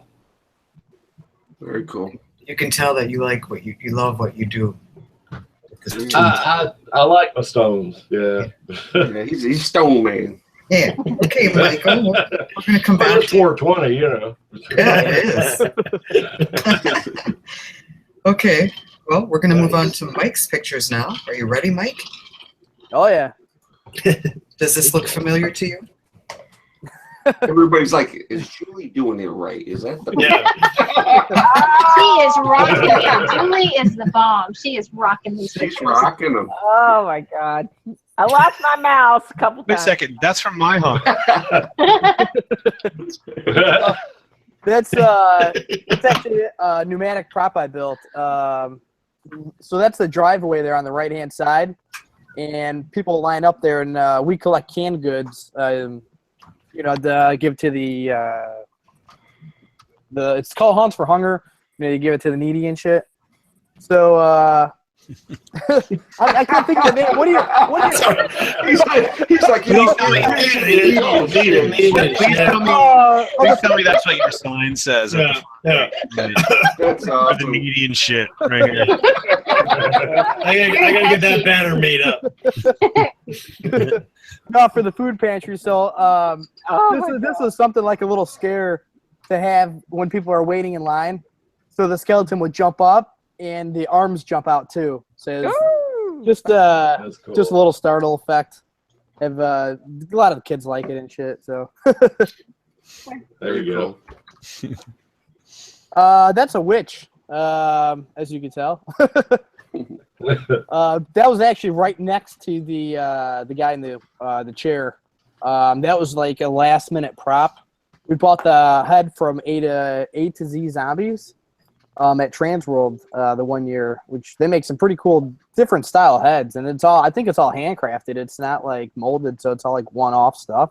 Very cool. You can tell that you like what you love what you do. I like my stones. Yeah. Yeah, he's stone man. Yeah. Okay, Michael. We're going to come back It's 420, Yeah, it is. Okay. Well, we're going to move on to Mike's pictures now. Are you ready, Mike? Oh yeah. Does this look familiar to you? Everybody's like, is Julie doing it right? Is that the She is rocking. Yeah, Julie is the bomb. She is rocking these She's pictures. rocking them. Oh my God. I lost my mouse a couple Wait a times. second. That's from my home. That's actually a pneumatic prop I built. So that's the driveway there on the right-hand side, and people line up there, and we collect canned goods. To give to the it's called Hunts for Hunger. You give it to the needy and shit. So I can't think of the name. What do you? He's like, Please tell me that's what your sign says. Yeah. that's The awesome. needy and shit right here. I gotta get that banner made up. No, for the food pantry. So this is something like a little scare to have when people are waiting in line. So the skeleton would jump up and the arms jump out too. So it's just That's cool. just a little startle effect. Have a lot of kids like it and shit. So There you go. that's a witch, as you can tell. That was actually right next to the guy in the chair. That was like a last minute prop. We bought the head from A to Z Zombies at Transworld the one year, which they make some pretty cool different style heads, and I think it's all handcrafted. It's not like molded, so it's all like one-off stuff.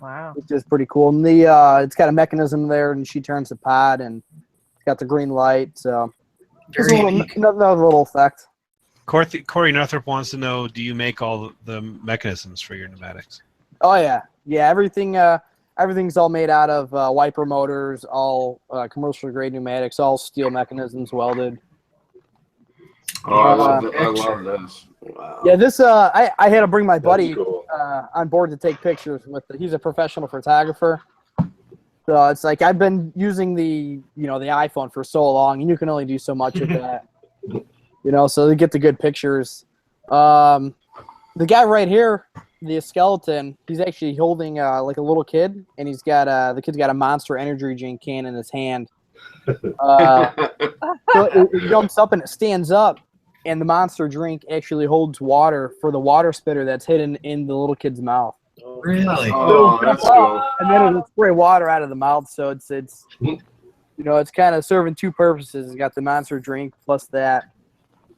Wow. Which is pretty cool. And it's got a mechanism there, and she turns the pod, and it's got the green light. So just another little effect. Corey Northrop wants to know: do you make all the mechanisms for your pneumatics? Oh yeah. Everything's all made out of wiper motors, all commercial grade pneumatics, all steel mechanisms welded. Oh, I love this. Wow. Yeah, this I had to bring my buddy cool. on board to take pictures with. He's a professional photographer, so it's like I've been using the iPhone for so long, and you can only do so much of that. So they get the good pictures. The guy right here, the skeleton, he's actually holding like a little kid, and he's got the kid's got a Monster Energy drink can in his hand. So it jumps up and it stands up, and the Monster drink actually holds water for the water spitter that's hidden in the little kid's mouth. Really? Oh, that's cool. And then it'll spray water out of the mouth, so it's it's kind of serving two purposes. It's got the Monster drink plus that.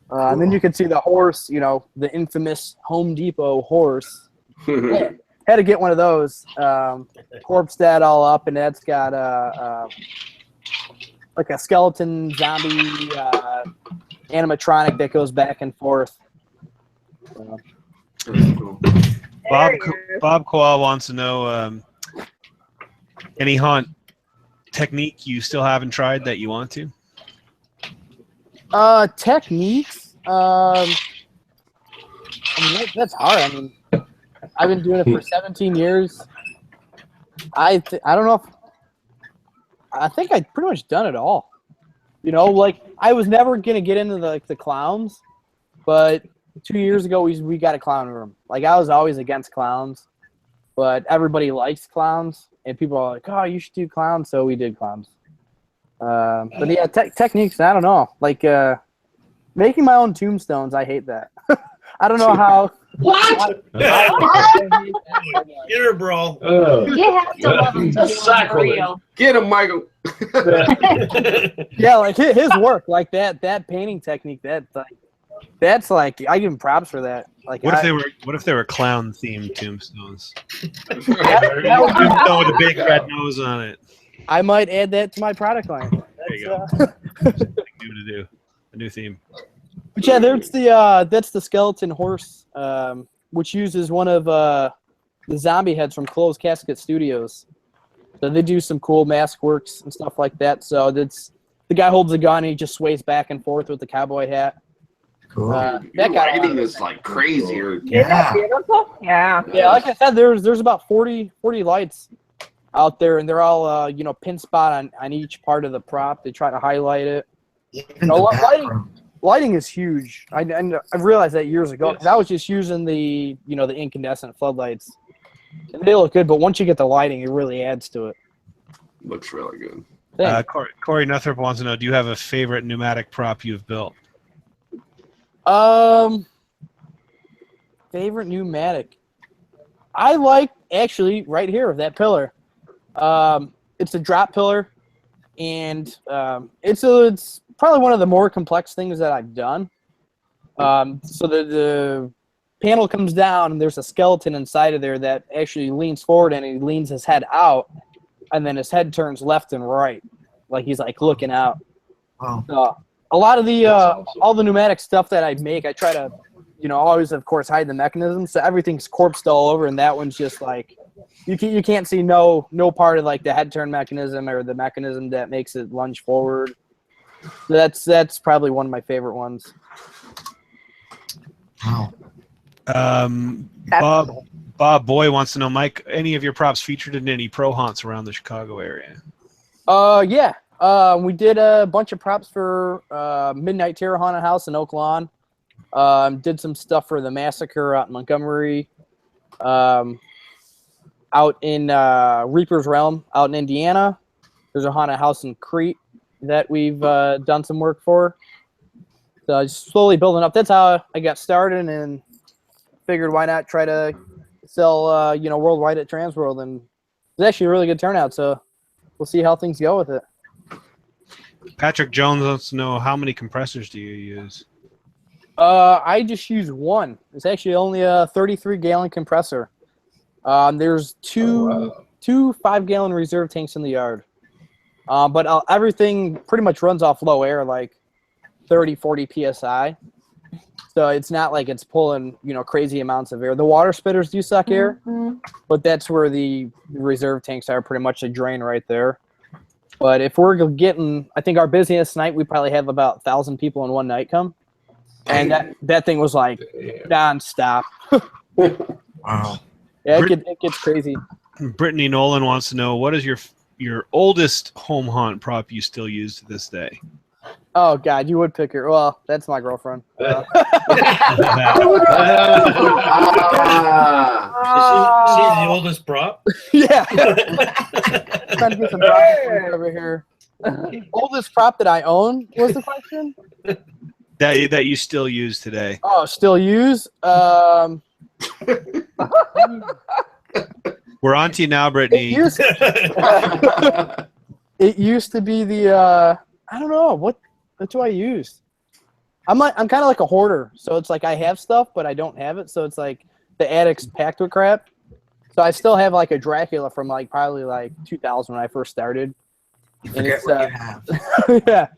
And then you can see the horse, the infamous Home Depot horse. Had to get one of those. Corpse that all up, and that's got like a skeleton zombie animatronic that goes back and forth. That's cool. Bob Koal wants to know any haunt technique you still haven't tried that you want to. Techniques. I mean, that's hard. I mean, I've been doing it for 17 years. I don't know if I think I've pretty much done it all. You know, like I was never gonna get into the clowns, but 2 years ago we got a clown room. Like I was always against clowns, but everybody likes clowns, and people are like, "Oh, you should do clowns," so we did clowns. But yeah, techniques. I don't know. Like making my own tombstones. I hate that. I don't know how. What? Get her, bro. You have to love him to That's be sacrilege. real. Get him, Michael. Yeah, like his work, like that painting technique. That's like I give him props for that. Like What if they were clown themed tombstones? that would be- Tombstone with a big red nose on it. I might add that to my product line. There you go. That's, Something new to do. A new theme. But yeah, that's the skeleton horse, which uses one of the zombie heads from Closed Casket Studios. So they do some cool mask works and stuff like that. So that's the guy holds a gun and he just sways back and forth with the cowboy hat. Cool. That Your guy. lighting is like crazy. Isn't Yeah. that beautiful? Yeah. Yeah, like I said, there's about 40 lights out there, and they're all pin spot on each part of the prop. They try to highlight it. Even No, the lighting- background. Lighting is huge. I realized that years ago because I was just using the incandescent floodlights, and they look good. But once you get the lighting, it really adds to it. Looks really good. Corey Northrop wants to know: do you have a favorite pneumatic prop you've built? Favorite pneumatic. I like actually right here that pillar. It's a drop pillar, and it's probably one of the more complex things that I've done. So the panel comes down, and there's a skeleton inside of there that actually leans forward, and he leans his head out, and then his head turns left and right, like he's like looking out. Wow. A lot of the That's awesome. all the pneumatic stuff that I make, I try to, always of course hide the mechanism, so everything's corpsed all over, and that one's just like you can't see no part of like the head turn mechanism or the mechanism that makes it lunge forward. That's probably one of my favorite ones. Wow. Bob Boy wants to know, Mike, any of your props featured in any pro haunts around the Chicago area? Yeah. We did a bunch of props for Midnight Terror Haunted House in Oak Lawn. Did some stuff for the Massacre out in Montgomery. Out in Reaper's Realm out in Indiana. There's a haunted house in Crete that we've done some work for. So just slowly building up. That's how I got started, and figured why not try to sell worldwide at Transworld, and it's actually a really good turnout. So we'll see how things go with it. Patrick Jones wants to know, how many compressors do you use? I just use one. It's actually only a 33-gallon compressor. There's two 5-gallon reserve tanks in the yard. But everything pretty much runs off low air, like 30, 40 PSI. So it's not like it's pulling, crazy amounts of air. The water spitters do suck air, but that's where the reserve tanks are, pretty much a drain right there. But if we're getting, I think our busiest night, we probably have about 1,000 people in one night come. And that thing was like nonstop. Wow. Yeah, it gets crazy. Brittany Nolan wants to know, what is your oldest home haunt prop you still use to this day? Oh, God, you would pick her. Well, that's my girlfriend. She's the oldest prop. Yeah. Trying to get some prop over here. Oldest prop that I own was the question? That you still use today? Oh, still use? We're on to you now, Brittany. It used to be the I don't know what do I use. I'm kind of like a hoarder, so it's like I have stuff but I don't have it, so it's like the attic's packed with crap. So I still have like a Dracula from like probably like 2000 when I first started. You And forget it's, what you have.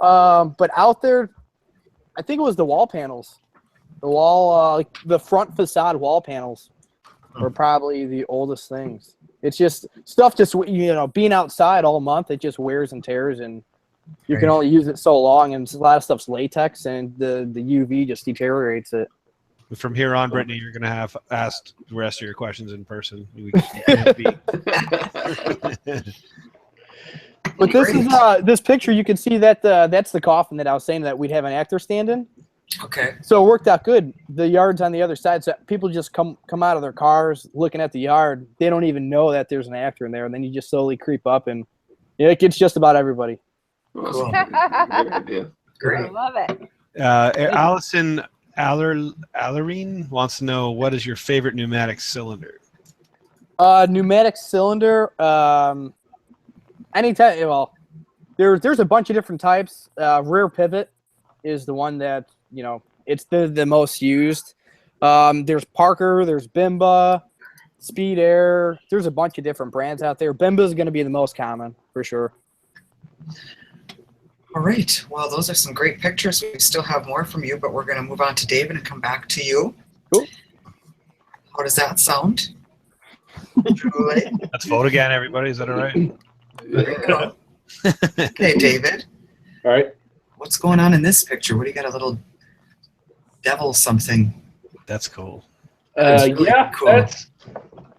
yeah. But out there, I think it was the wall panels. The wall, the front facade wall panels are probably the oldest things. It's just stuff. Just being outside all month, it just wears and tears, and you can only use it so long. And a lot of stuff's latex, and the UV just deteriorates it. From here on, Brittany, you're going to have asked the rest of your questions in person. But this is this picture. You can see that that's the coffin that I was saying that we'd have an actor stand in. Okay. So it worked out good. The yard's on the other side, so people just come out of their cars looking at the yard. They don't even know that there's an actor in there, and then you just slowly creep up, and it gets just about everybody. Awesome. Great. I love it. Allison Allerine wants to know, what is your favorite pneumatic cylinder? Pneumatic cylinder. Anytime. Well, there's a bunch of different types. Rear pivot is the one that it's the most used. There's Parker. There's Bimba, Speed Air. There's a bunch of different brands out there. Bimba is going to be the most common for sure. All right. Well, those are some great pictures. We still have more from you, but we're going to move on to David and come back to you. Cool. How does that sound? Julie? Let's vote again, everybody. Is that all right? There you go. Okay, David. All right. What's going on in this picture? What do you got? A little devil something. That's cool. Really yeah, cool.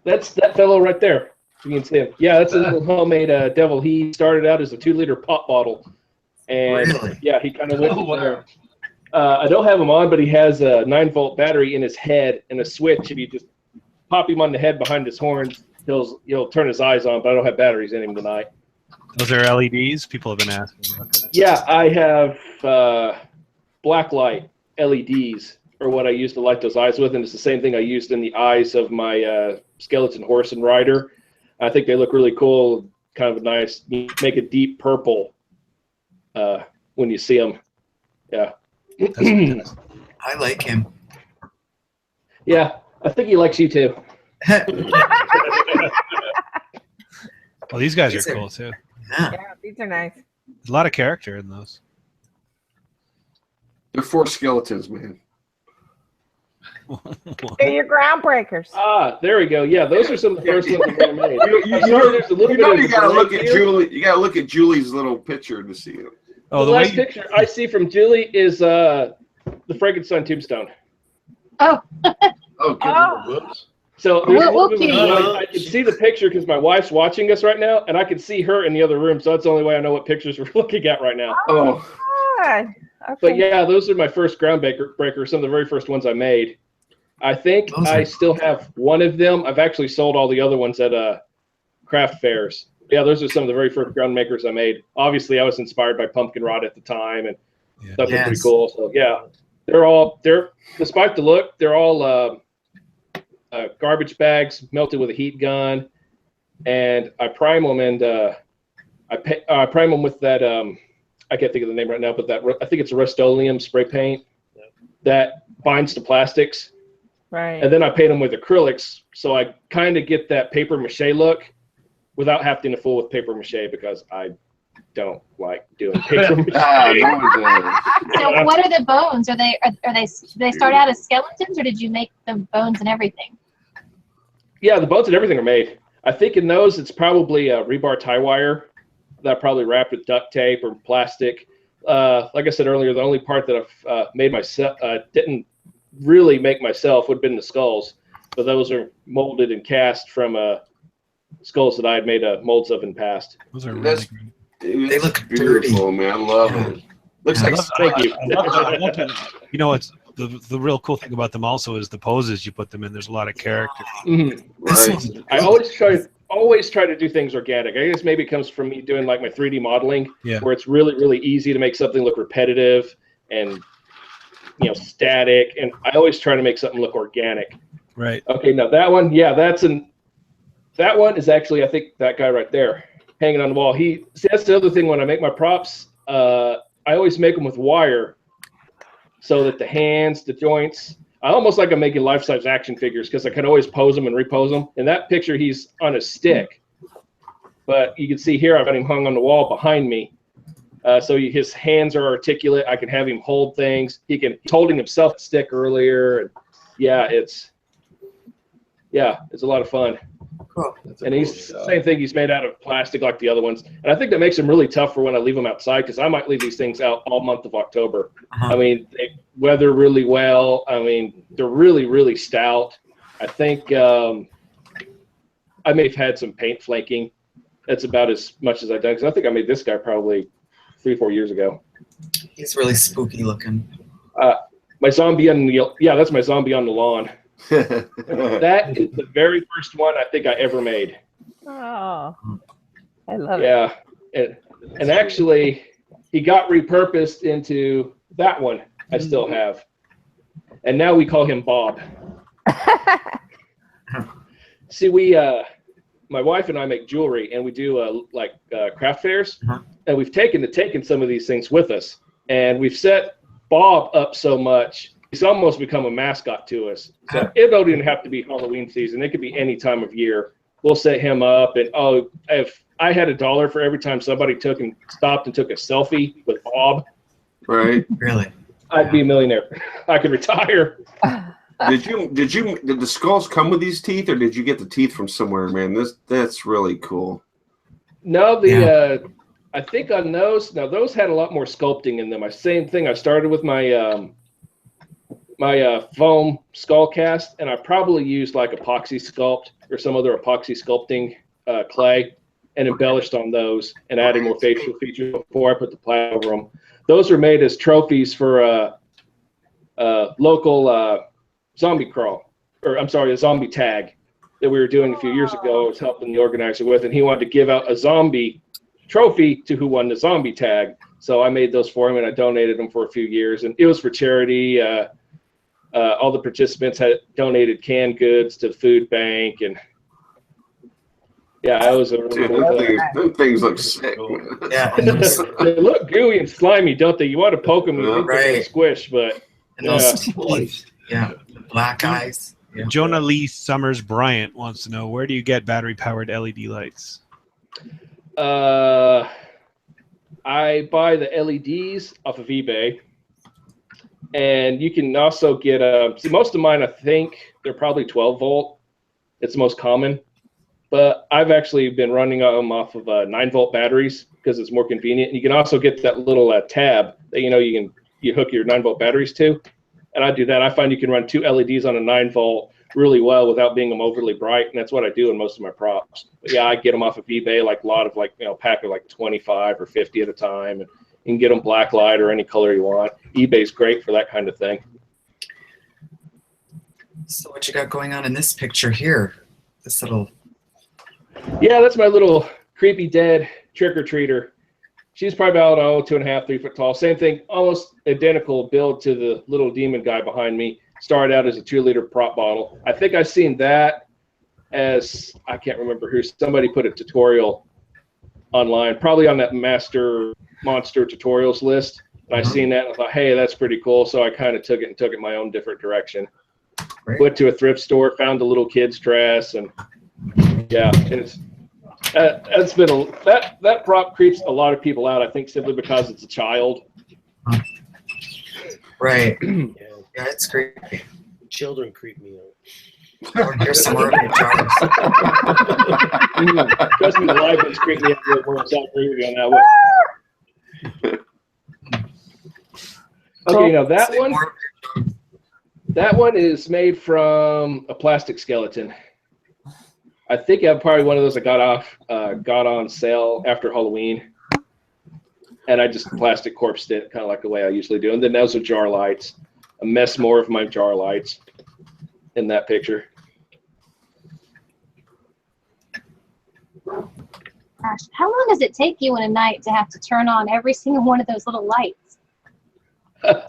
that's that fellow right there. You can see him. Yeah, that's a little homemade devil. He started out as a 2-liter pop bottle. And Really? yeah, he kind of went there. I don't have him on, but he has a 9-volt battery in his head and a switch. If you just pop him on the head behind his horns, he'll turn his eyes on, but I don't have batteries in him tonight. Those are LEDs? People have been asking about that. Yeah, I have black light LEDs are what I use to light those eyes with, and it's the same thing I used in the eyes of my skeleton horse and rider. I think they look really cool, kind of nice, make a deep purple when you see them. Yeah. I like him. Yeah, I think he likes you too. Well, these guys are cool too. Yeah. Yeah, these are nice. There's a lot of character in those. They're 4 skeletons, man. They're your groundbreakers. Ah, there we go. Yeah, those are some of the first ones that were made. You gotta look at Julie. You gotta look at Julie's little picture to see it. Oh, the last picture I see from Julie is the Frankenstein tombstone. Oh. Whoops. So We'll keep I can see the picture because my wife's watching us right now, and I can see her in the other room. So that's the only way I know what pictures we're looking at right now. Oh. Good. Okay. But yeah, those are my first groundbreakers, some of the very first ones I made. I think I still have one of them. I've actually sold all the other ones at craft fairs. Yeah, those are some of the very first ground makers I made. Obviously, I was inspired by pumpkin rod at the time, and stuff was pretty cool. So yeah, they're despite the look, they're all garbage bags melted with a heat gun, and I prime them, and I prime them with that. I can't think of the name right now, but I think it's a Rust-Oleum spray paint that binds to plastics. Right. And then I paint them with acrylics, so I kind of get that paper mache look without having to fool with paper mache because I don't like doing paper mache. So what are the bones? Are they do they start out as skeletons, or did you make the bones and everything? Yeah, the bones and everything are made. I think in those it's probably a rebar tie wire that I probably wrapped with duct tape or plastic. Like I said earlier, the only part that I've made myself didn't really make myself would have been the skulls, but those are molded and cast from skulls that I had made molds of in the past. Those are really Dude, They look beautiful, dirty. man. I love it. Looks like Thank you. I love it. You know, it's the real cool thing about them also is the poses you put them in. There's a lot of character. Mhm. right. I always try to do things organic. I guess maybe it comes from me doing like my 3D modeling, where it's really, really easy to make something look repetitive and static. And I always try to make something look organic. Right. Okay, now that one, that one is actually, I think, that guy right there hanging on the wall. That's the other thing when I make my props. I always make them with wire so that the hands, the joints, I almost like I'm making life-size action figures because I can always pose them and repose them. In that picture, he's on a stick, but you can see here I've got him hung on the wall behind me. So his hands are articulate. I can have him hold things. He's holding himself a stick earlier. And it's a lot of fun. Cool. And he's same thing. He's made out of plastic like the other ones. And I think that makes him really tough for when I leave them outside, because I might leave these things out all month of October. Uh-huh. I mean, they weather really well. I mean, they're really, really stout. I think I may have had some paint flaking. That's about as much as I've done, because I think I made this guy probably 3-4 years ago. He's really spooky looking. My zombie on the that's my zombie on the lawn. That is the very first one I think I ever made. Oh, I love it. Yeah, and actually, he got repurposed into that one I still have, and now we call him Bob. See, my wife and I make jewelry, and we do craft fairs, and we've taken some of these things with us, and we've set Bob up so much. He's almost become a mascot to us. So it don't even have to be Halloween season. It could be any time of year. We'll set him up. And, if I had $1 for every time somebody stopped and took a selfie with Bob. Right. Really? I'd be a millionaire. I could retire. Did the skulls come with these teeth, or did you get the teeth from somewhere, man? That's really cool. No, I think on those, now those had a lot more sculpting in them. Same thing. I started with my foam skull cast, and I probably used like epoxy sculpt or some other epoxy sculpting clay, and embellished on those and added more facial features before I put the ply over them. Those are made as trophies for a local zombie crawl, a zombie tag that we were doing a few years ago. I was helping the organizer with, and he wanted to give out a zombie trophy to who won the zombie tag. So I made those for him, and I donated them for a few years, and it was for charity. All the participants had donated canned goods to the food bank, and it was a really cool thing. Those things look sick. Yeah. They look gooey and slimy, don't they? You want to poke them and think they're gonna squish, but And those teeth. Yeah. Black eyes. Yeah. Jonah Lee Summers Bryant wants to know, where do you get battery-powered LED lights? I buy the LEDs off of eBay. And you can also get most of mine, I think they're probably 12 volt. It's the most common, but I've actually been running them off of 9 volt batteries because it's more convenient. And you can also get that little tab that you hook your 9 volt batteries to, and I do that. I find you can run 2 LEDs on a 9 volt really well without being them overly bright, and that's what I do in most of my props. But I get them off of eBay, like a lot of pack of 25 or 50 at a time, and you can get them black light or any color you want. eBay's great for that kind of thing. So what you got going on in this picture here? This little... Yeah, that's my little creepy dead trick-or-treater. She's probably about 2.5, 3 foot tall. Same thing, almost identical build to the little demon guy behind me. Started out as a 2-liter prop bottle. I think I've seen that as, I can't remember who, somebody put a tutorial online, probably on that Master Monster tutorials list. And I seen that and I thought, hey, that's pretty cool. So I kind of took it my own different direction. Great. Went to a thrift store, found a little kid's dress, and it's that's been that prop creeps a lot of people out. I think simply because it's a child. Right. Yeah, Yeah, it's creepy. children creep me out. Oh, here's some more of your jars. Trust me, the live ones creep me out more. So I'll agree with you on that one. Okay, now that one is made from a plastic skeleton. I think I'm probably one of those that got on sale after Halloween, and I just plastic corpsed it, kind of like the way I usually do. And then those are jar lights. A mess more of my jar lights in that picture. Gosh, how long does it take you in a night to have to turn on every single one of those little lights?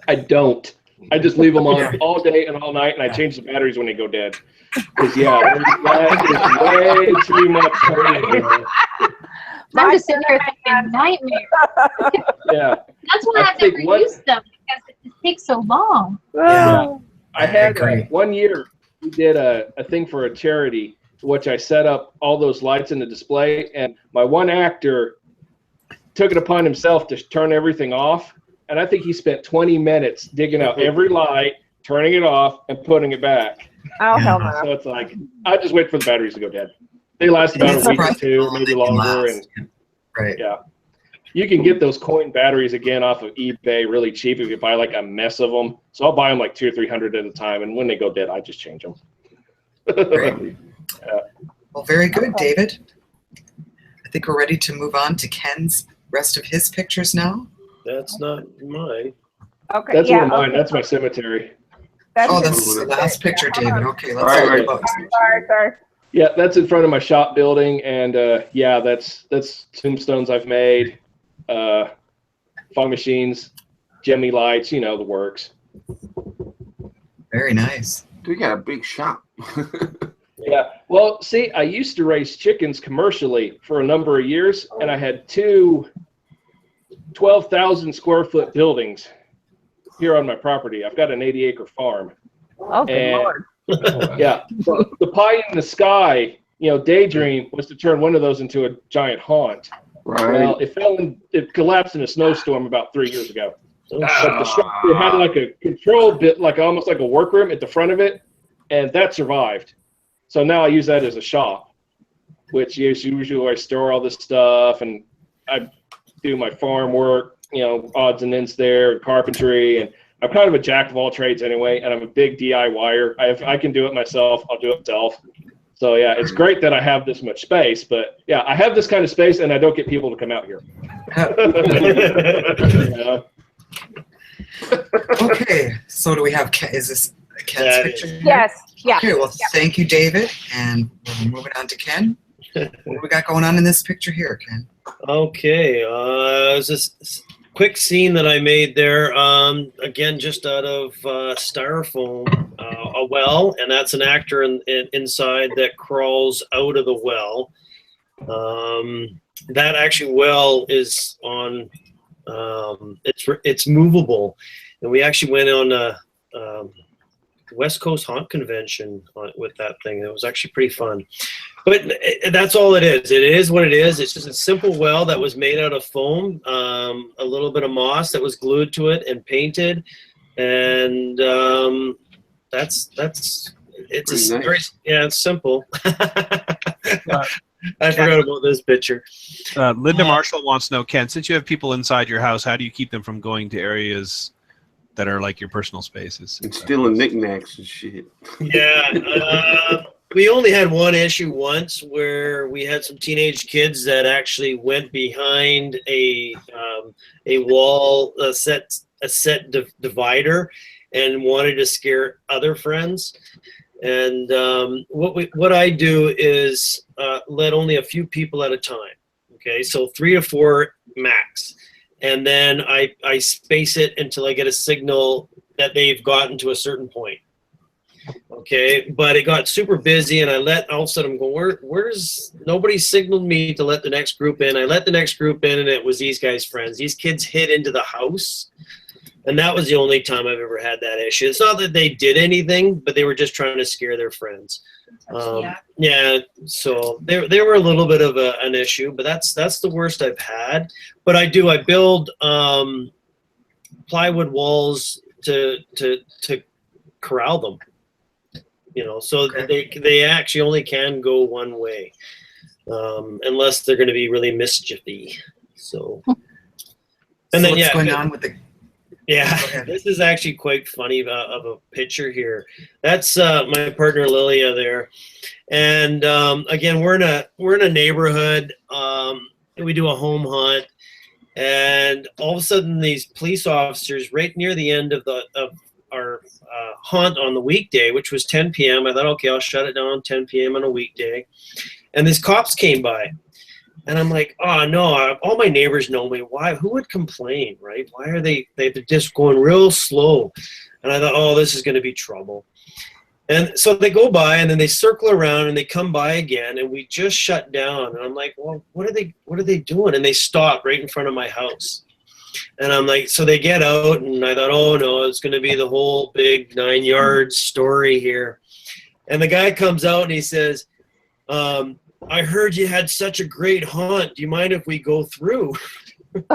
I don't. I just leave them on all day and all night, and I change the batteries when they go dead. Because that is way too much time. I'm just sitting here thinking nightmare. Yeah. That's why I've never used them, because it takes so long. Yeah. I had 1 year we did a thing for a charity, which I set up all those lights in the display, and my one actor took it upon himself to turn everything off. And I think he spent 20 minutes digging out every light, turning it off, and putting it back. Oh, Yeah. hell no. So it's like, I just wait for the batteries to go dead. They last about It's a week or surprising two, how long maybe they can longer. last. And Right. yeah, you can get those coin batteries again off of eBay really cheap if you buy like a mess of them. So I'll buy them like 200 or 300 at a time. And when they go dead, I just change them. Great. Well, very good, David. I think we're ready to move on to Ken's rest of his pictures now. That's not mine. Okay. That's yeah, one of mine. okay. That's my cemetery. That's Oh, it. that's the last picture, David. Okay, let's All see right, the right. books. Sorry. Yeah, that's in front of my shop building, and yeah, that's tombstones I've made, fog machines, Jimmy lights, you know, the works. Very nice. We got a big shop. Yeah, well, see, I used to raise chickens commercially for a number of years, and I had two 12,000 square foot buildings here on my property. I've got an 80-acre farm. Oh, good And- Lord. Yeah, so the pie in the sky, you know, daydream was to turn one of those into a giant haunt. Well, Right. it collapsed in a snowstorm about 3 years ago. But the Ah. structure had like a control bit, like almost like a workroom at the front of it, and that survived. So now I use that as a shop, which is usually where I store all this stuff, and I do my farm work, you know, odds and ends there, carpentry, and I'm kind of a jack of all trades anyway, and I'm a big DIYer. I can do it myself. I'll do it myself. So yeah, it's great that I have this much space, but yeah, I have this kind of space, and I don't get people to come out here. You know? Okay, so do we have Ken? Is this Ken's That picture? is. Yes. Yeah. Okay, well, thank you, David. And we're moving on to Ken. What do we got going on in this picture here, Ken? Okay, it's this quick scene that I made there. Again, just out of styrofoam, a well, and that's an actor inside that crawls out of the well. That actually well is on. It's movable, and we actually went on a West Coast Haunt Convention with that thing. It was actually pretty fun. But that's all it is. It is what it is. It's just a simple well that was made out of foam, a little bit of moss that was glued to it and painted, and it's Pretty nice. very, yeah, it's simple. I forgot about this picture. Linda Marshall wants to know, Ken, since you have people inside your house, how do you keep them from going to areas that are like your personal spaces? And stealing knickknacks and shit. Yeah, we only had one issue once where we had some teenage kids that actually went behind a wall, a set divider, and wanted to scare other friends. And what I do is let only a few people at a time. Okay, so 3 to 4 max, and then I space it until I get a signal that they've gotten to a certain point. Okay, but it got super busy, and all of a sudden I'm going, where's nobody signaled me to let the next group in. I let the next group in, and it was these guys' friends. These kids hid into the house, and that was the only time I've ever had that issue. It's not that they did anything, but they were just trying to scare their friends. Yeah, so they were a little bit of an issue, but that's the worst I've had. But I build plywood walls to corral them. You know, so they actually only can go one way, unless they're going to be really mischiefy. So, and then what's going on with the? Yeah, this is actually quite funny of a picture here. That's my partner Lilia there, and again we're in a neighborhood. We do a home hunt, and all of a sudden these police officers right near the end of our hunt on the weekday, which was 10 p.m. I thought, okay, I'll shut it down 10 p.m. on a weekday, and these cops came by. And I'm like, oh no! All my neighbors know me. Why? Who would complain, right? Why are they're just going real slow? And I thought, oh, this is going to be trouble. And so they go by, and then they circle around, and they come by again, and we just shut down. And I'm like, well, what are they doing? And they stop right in front of my house. And I'm like, so they get out, and I thought, oh no, it's going to be the whole big 9-yard story here. And the guy comes out, and he says, I heard you had such a great hunt. Do you mind if we go through? So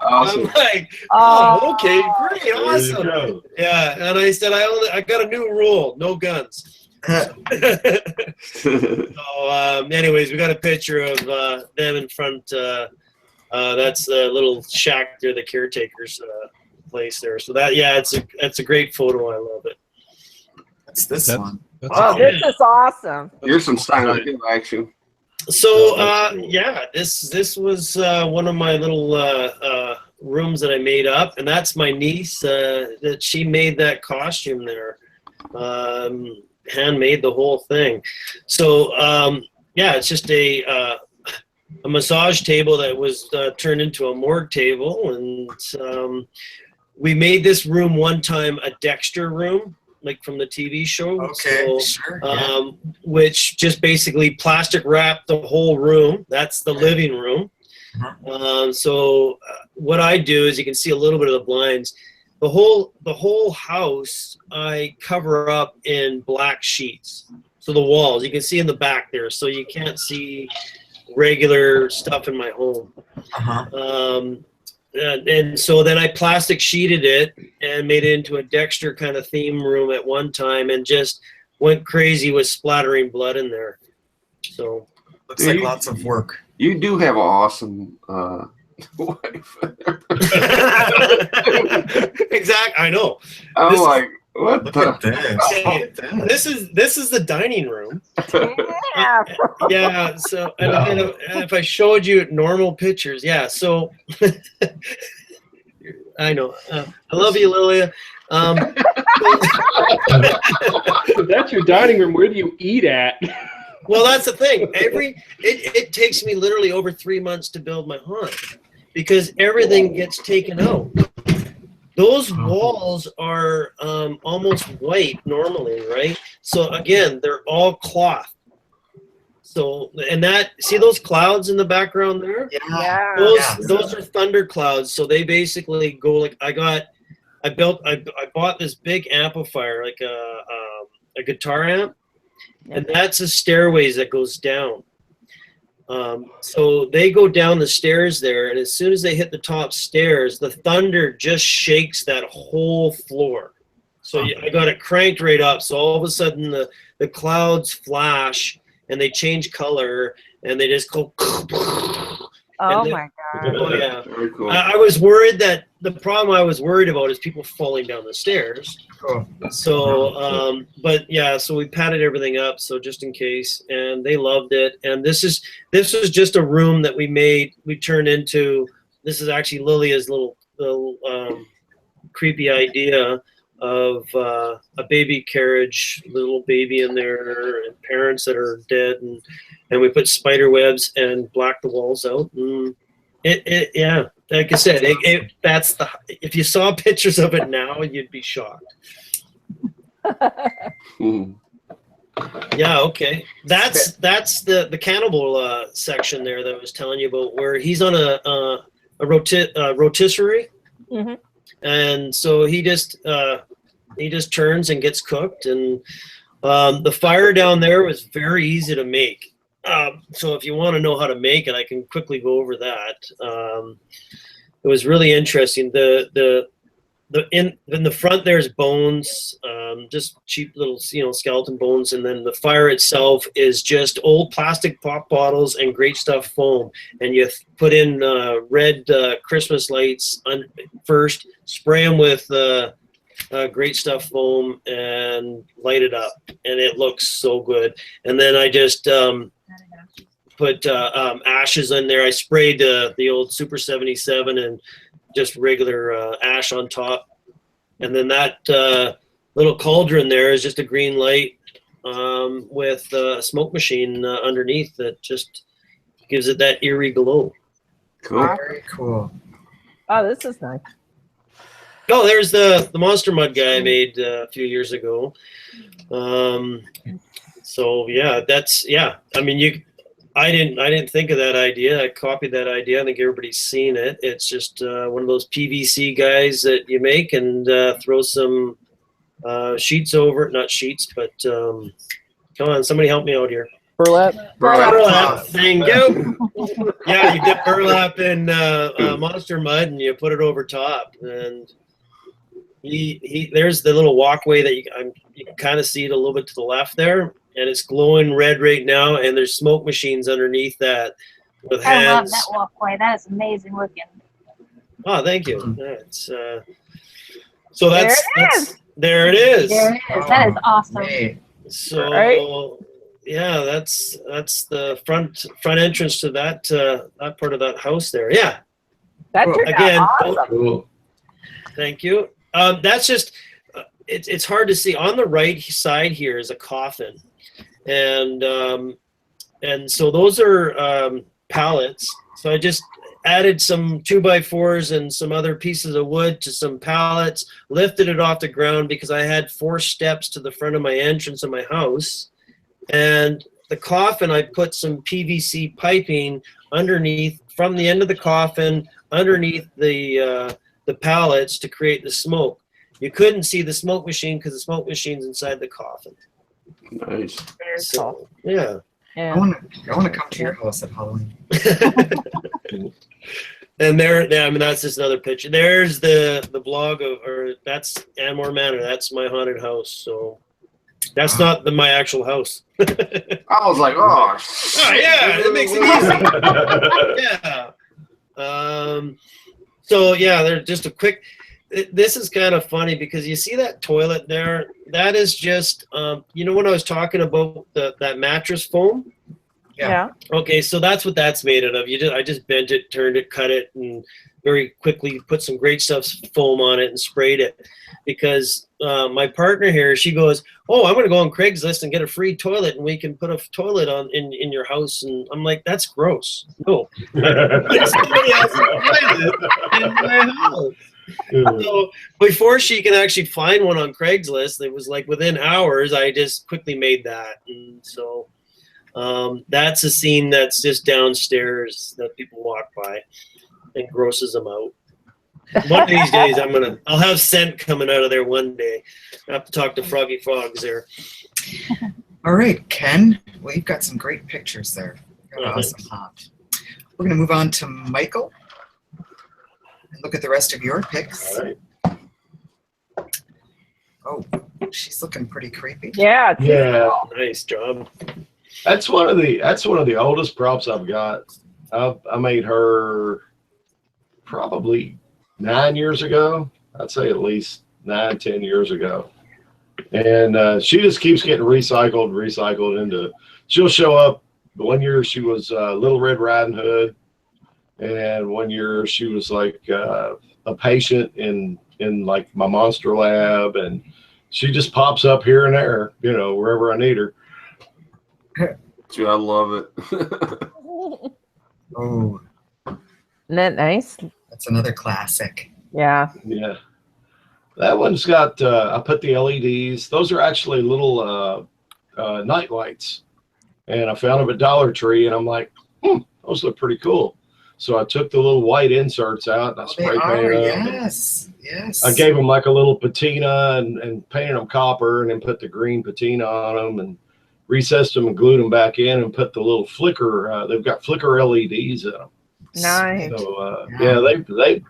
Awesome. I'm like, oh, okay, great, There you awesome. go. Yeah, and I said, I got a new rule: no guns. So, anyways, we got a picture of them in front. That's the little shack there, the caretaker's place there. So that, yeah, it's a great photo. I love it. What's this That's- one? Oh, this is awesome. Here's some Silent Hill action. So that's cool. yeah, this was one of my little rooms that I made up, and that's my niece that she made that costume there, handmade the whole thing. So yeah, it's just a massage table that was turned into a morgue table, and we made this room one time a Dexter room, like from the TV show. Okay, So, sure. Yeah. which just basically plastic wrapped the whole room. That's the living room. So what I do is, you can see a little bit of the blinds. The whole house I cover up in black sheets. So the walls you can see in the back there, so you can't see regular stuff in my home. And so then I plastic sheeted it and made it into a Dexter kind of theme room at one time, and just went crazy with splattering blood in there. So Looks like lots of work. You do have an awesome wife. exactly, I know. I'm This is- like, what Look the? at this. This is the dining room. Yeah. Yeah. So and if I showed you normal pictures, yeah. So I know. I love you, Lilia. That's your dining room. Where do you eat at? Well, that's the thing. It takes me literally over 3 months to build my haunt, because everything gets taken out. Those walls are almost white normally, right? So again, they're all cloth. So, and that, see those clouds in the background there? Yeah. Those are thunder clouds. So they basically go like, I bought this big amplifier, like a guitar amp, and that's a stairways that goes down. So they go down the stairs there, and as soon as they hit the top stairs, the thunder just shakes that whole floor. So I got it cranked right up. So all of a sudden the clouds flash and they change color, and they just go. Oh then- my God. Oh yeah. Very cool. I was worried that the problem I was worried about is people falling down the stairs. Cool. So, but yeah, so we padded everything up, so just in case, and they loved it. And this is just a room that we turned into. This is actually Lilia's little creepy idea of a baby carriage, little baby in there, and parents that are dead, and we put spider webs and blacked the walls out. Yeah, like I said, if you saw pictures of it now, you'd be shocked. Yeah, okay. That's the cannibal section there that I was telling you about, where he's on a rotisserie, and so he just turns and gets cooked, and the fire down there was very easy to make. So if you want to know how to make it, I can quickly go over that. It was really interesting. In the front there's bones, just cheap little skeleton bones, and then the fire itself is just old plastic pop bottles and Great Stuff foam, and you put in red Christmas lights first, spray them with Great Stuff foam, and light it up, and it looks so good. And then I just put ashes in there. I sprayed the old Super 77 and just regular ash on top, and then that little cauldron there is just a green light with a smoke machine underneath that just gives it that eerie glow. Cool. Very cool. Oh, this is nice. Oh, there's the Monster Mud guy I made a few years ago. So yeah, I mean, I didn't think of that idea. I copied that idea. I think everybody's seen it. It's just one of those PVC guys that you make and throw some sheets over it. Not sheets, but come on, somebody help me out here. Burlap. Burlap. Thank you. Yeah, you dip burlap in monster mud and you put it over top. And there's the little walkway that you can kind of see it a little bit to the left there, and it's glowing red right now. And there's smoke machines underneath that with hands. I love that walkway. That is amazing looking. Oh, thank you. That's so There that's it is. there it is. There it is. That is awesome. Hey, So Right. yeah, that's the front entrance to that that part of that house there. Yeah. That turned Again, out awesome. Cool. Thank you. That's just it's hard to see. On the right side here is a coffin, and so those are pallets. So I just added some 2x4s and some other pieces of wood to some pallets, lifted it off the ground because I had 4 steps to the front of my entrance of my house. And the coffin, I put some PVC piping underneath, from the end of the coffin, underneath the pallets to create the smoke. You couldn't see the smoke machine because the smoke machine's inside the coffin. Nice. Very So, cool. yeah. I Yeah. want to come to your house at Halloween. And I mean, that's just another picture. There's the blog or that's Anmore Manor. That's my haunted house. So that's not my actual house. I was like, oh, Oh, yeah, that makes it easy. Yeah. So yeah, there's just a quick. This is kind of funny because you see that toilet there. That is just, you know, when I was talking about that mattress foam. Yeah. Okay, so that's what that's made out of. I just bent it, turned it, cut it, and very quickly put some great stuff foam on it and sprayed it. Because my partner here, she goes, "Oh, I'm going to go on Craigslist and get a free toilet, and we can put a toilet on in your house." And I'm like, "That's gross. No, somebody else's toilet in my house." So before she can actually find one on Craigslist, it was like within hours. I just quickly made that, and so. That's a scene that's just downstairs that people walk by and grosses them out. One of these days, I'll have scent coming out of there one day. I have to talk to Froggy Frogs there. All right, Ken. Well, you've got some great pictures there. You've got awesome haunt. We're going to move on to Michael and look at the rest of your pics. All right. Oh, she's looking pretty creepy. Yeah. it's Yeah. cool. Nice job. That's one of the oldest props I've got. I made her probably 9 years ago. I'd say at least 9-10 years ago. And she just keeps getting recycled into. She'll show up. One year she was Little Red Riding Hood, and one year she was like a patient in like my monster lab, and she just pops up here and there, you know, wherever I need her. Dude, I love it. Oh, Isn't that nice? that's another classic. Yeah. Yeah. That one's got, I put the LEDs. Those are actually little night lights. And I found them at Dollar Tree, and I'm like, those look pretty cool. So I took the little white inserts out, and I Oh, they spray are, painted them. yes, yes. I gave them like a little patina and painted them copper, and then put the green patina on them and recessed them and glued them back in and put the little flicker. They've got flicker LEDs in them. Nice. So yeah,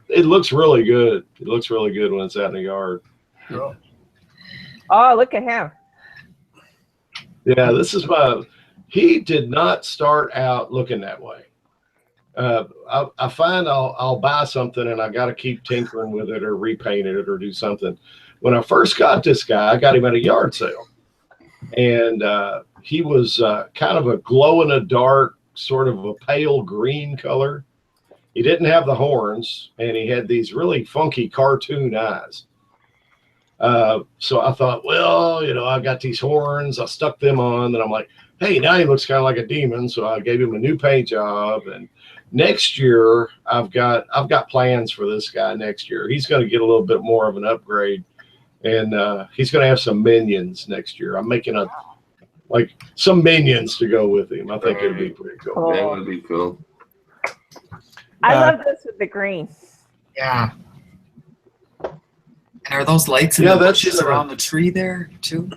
it looks really good. It looks really good when it's out in the yard. Cool. Oh, look at him. Yeah, this is he did not start out looking that way. I find I'll buy something and I got to keep tinkering with it or repaint it or do something. When I first got this guy, I got him at a yard sale, and he was kind of a glow in the dark, sort of a pale green color. He didn't have the horns, and he had these really funky cartoon eyes. So I thought, well, you know, I got these horns. I stuck them on, and I'm like, hey, now he looks kind of like a demon. So I gave him a new paint job, and next year I've got plans for this guy. Next year he's going to get a little bit more of an upgrade, and he's going to have some minions next year. I'm making some minions to go with him. I think it'd be pretty cool. Cool. That would be cool. I love this with the green. Yeah. And are those lights in Yeah, the that's bushes around the tree there too?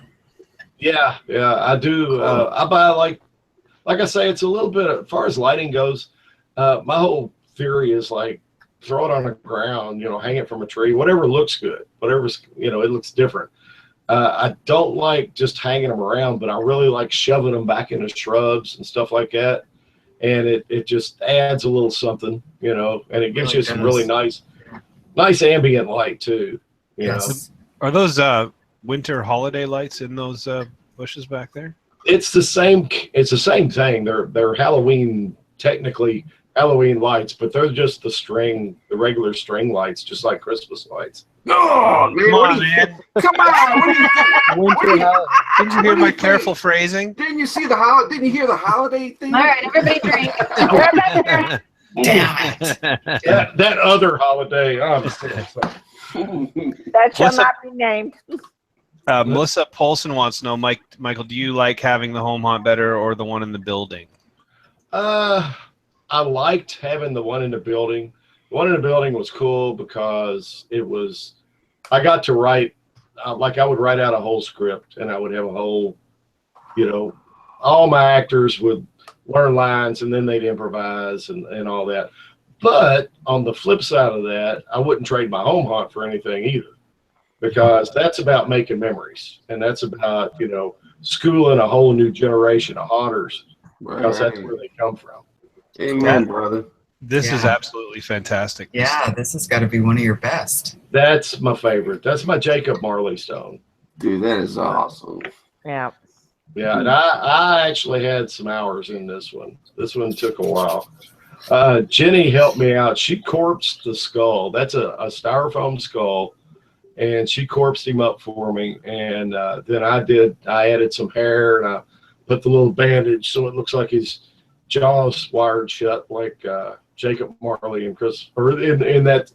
Yeah, I do. I buy like like I say, it's a little bit, as far as lighting goes, my whole theory is like, throw it on the ground, hang it from a tree, whatever looks good, whatever's, it looks different. I don't like just hanging them around, but I really like shoving them back into shrubs and stuff like that. And it just adds a little something, and it gives you some really nice ambient light too. Yes. Are those winter holiday lights in those bushes back there? It's the same thing. They're Halloween, technically Halloween lights, but they're just the regular string lights, just like Christmas lights. Oh, man. Come on, man. Come on. What do you Didn't you hear my careful phrasing? Didn't you hear the holiday thing? All right, everybody drink. Everybody drink. Damn it. That other holiday. That shall What's not be named. Melissa Polson wants to know, Michael, do you like having the home haunt better or the one in the building? I liked having the one in the building. The one in the building was cool because I got to write, like I would write out a whole script and I would have a whole, all my actors would learn lines and then they'd improvise and all that. But on the flip side of that, I wouldn't trade my home haunt for anything either, because that's about making memories and that's about, schooling a whole new generation of haunters, because that's where they come from. Amen, brother. This is absolutely fantastic. Yeah, this has got to be one of your best. That's my favorite. That's my Jacob Marley stone. Dude, that is awesome. Yeah. Yeah, and I actually had some hours in this one. This one took a while. Jenny helped me out. She corpsed the skull. That's a styrofoam skull, and she corpsed him up for me. And then I added some hair, and I put the little bandage so it looks like his jaw's wired shut, like Jacob Marley and Chris, or in that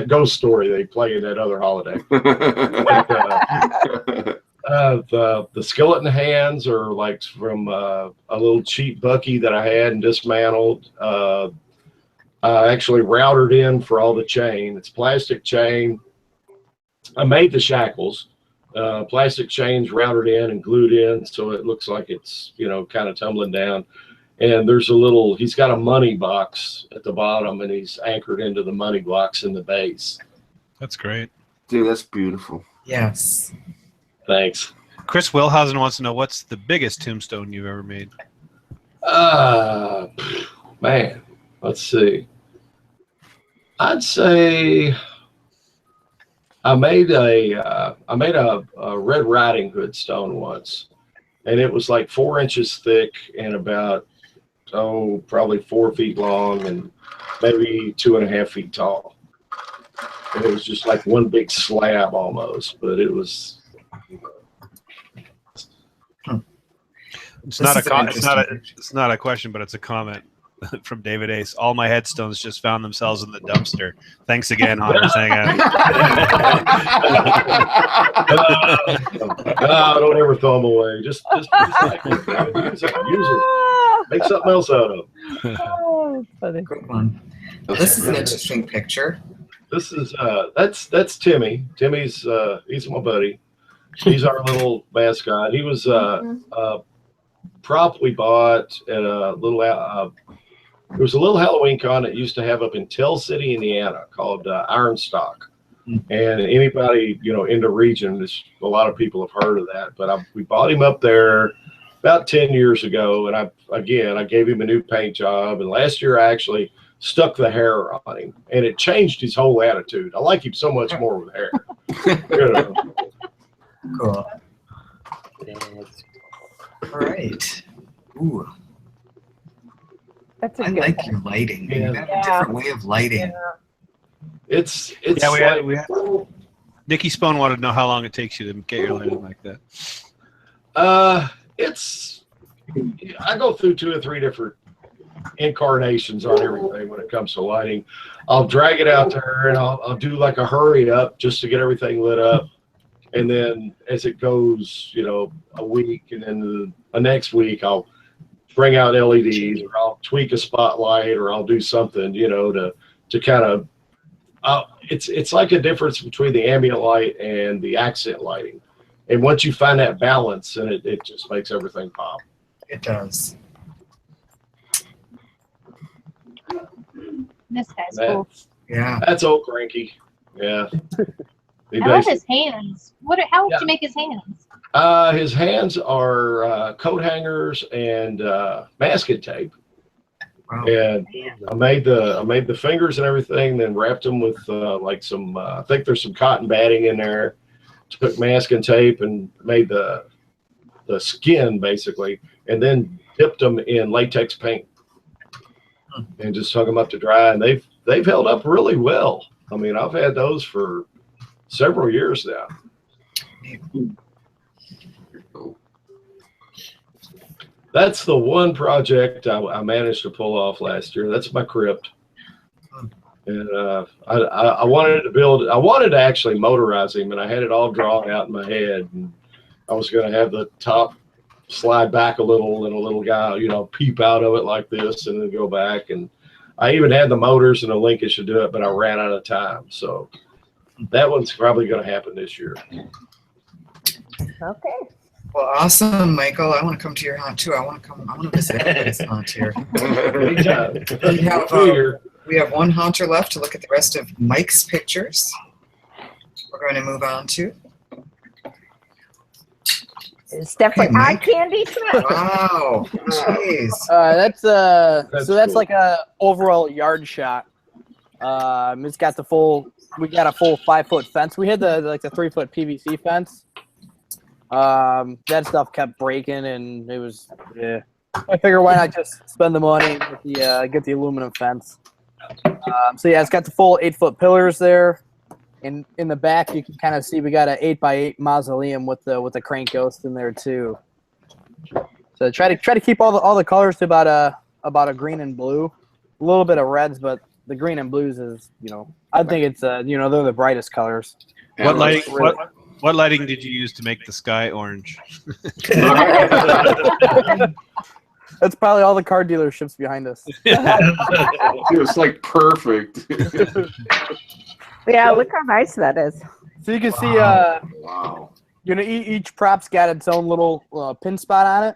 ghost story they play in that other holiday. The skeleton hands are like from a little cheap Bucky that I had and dismantled. I actually routed in for all the chain. It's plastic chain. I made the shackles. Plastic chains routed in and glued in so it looks like it's, kind of tumbling down. And he's got a money box at the bottom, and he's anchored into the money box in the base. That's great. Dude, that's beautiful. Yes. Thanks. Chris Wilhausen wants to know, what's the biggest tombstone you've ever made? Man, let's see. I'd say I made a Red Riding Hood stone once, and it was like 4 inches thick and about probably 4 feet long and maybe 2.5 feet tall. And it was just like one big slab almost, but it was. It's not a question, but it's a comment from David Ace. All my headstones just found themselves in the dumpster. Thanks again, Haunters Hangout. No, don't ever throw them away. Just use it. Make something else out of them. Oh, funny. Good one. This is an interesting picture. This is that's Timmy. Timmy's he's my buddy. He's our little mascot. He was prop we bought at a little there was a little Halloween con that used to have up in Tell City, Indiana, called Ironstock. And anybody in the region, a lot of people have heard of that. But we bought him up there about 10 years ago, and I gave him a new paint job. And last year I actually stuck the hair on him, and it changed his whole attitude. I like him so much more with hair. Cool. All right. Ooh. That's a I good like one. your lighting. Yeah. You have a different way of lighting. It's Yeah, we had Nikki Spone wanted to know how long it takes you to get your lighting like that. I go through 2 or 3 different incarnations on everything when it comes to lighting. I'll drag it out to her and I'll do like a hurry up just to get everything lit up. And then as it goes, a week, and then the next week I'll bring out LEDs, or I'll tweak a spotlight, or I'll do something, to kind of, it's like a difference between the ambient light and the accent lighting. And once you find that balance, and it just makes everything pop. It does. This guy's That- cool. Yeah. That's old Cranky. Yeah. He I love basi- his hands. How did Yeah. you make his hands? his hands are coat hangers and masking tape. Wow. And I made the fingers and everything, then wrapped them with like some I think there's some cotton batting in there. Took masking tape and made the skin basically, and then dipped them in latex paint and just hung them up to dry. And they've held up really well. I mean, I've had those for several years now. That's the one project I managed to pull off last year. That's my crypt. And I wanted to build, I wanted to actually motorize him, and I had it all drawn out in my head. And I was going to have the top slide back a little and a little guy, you know, peep out of it like this and then go back. And I even had the motors and the linkage to do it, but I ran out of time. So that one's probably going to happen this year. Okay. Well, awesome, Michael. I want to come to your haunt too. I want to visit everybody's haunt here. Anytime. We have one haunter left to look at the rest of Mike's pictures. We're going to move on to. It's definitely Hey, eye Mike. candy tonight. Wow. Jeez. That's That's so that's cool. like a overall yard shot. It's got the full. We got a full 5-foot fence. We had the 3-foot PVC fence. That stuff kept breaking, and it was. Yeah. I figure why not just spend the money and get the aluminum fence. So yeah, it's got the full 8-foot pillars there. In the back, you can kind of see we got an 8x8 mausoleum with the crank ghost in there too. So try to keep all the colors to about a green and blue, a little bit of reds, but the green and blues is I think it's they're the brightest colors. What lighting did you use to make the sky orange? That's probably all the car dealerships behind us. It was like perfect. Yeah, look how nice that is. So you can see Wow. each prop's got its own little pin spot on it.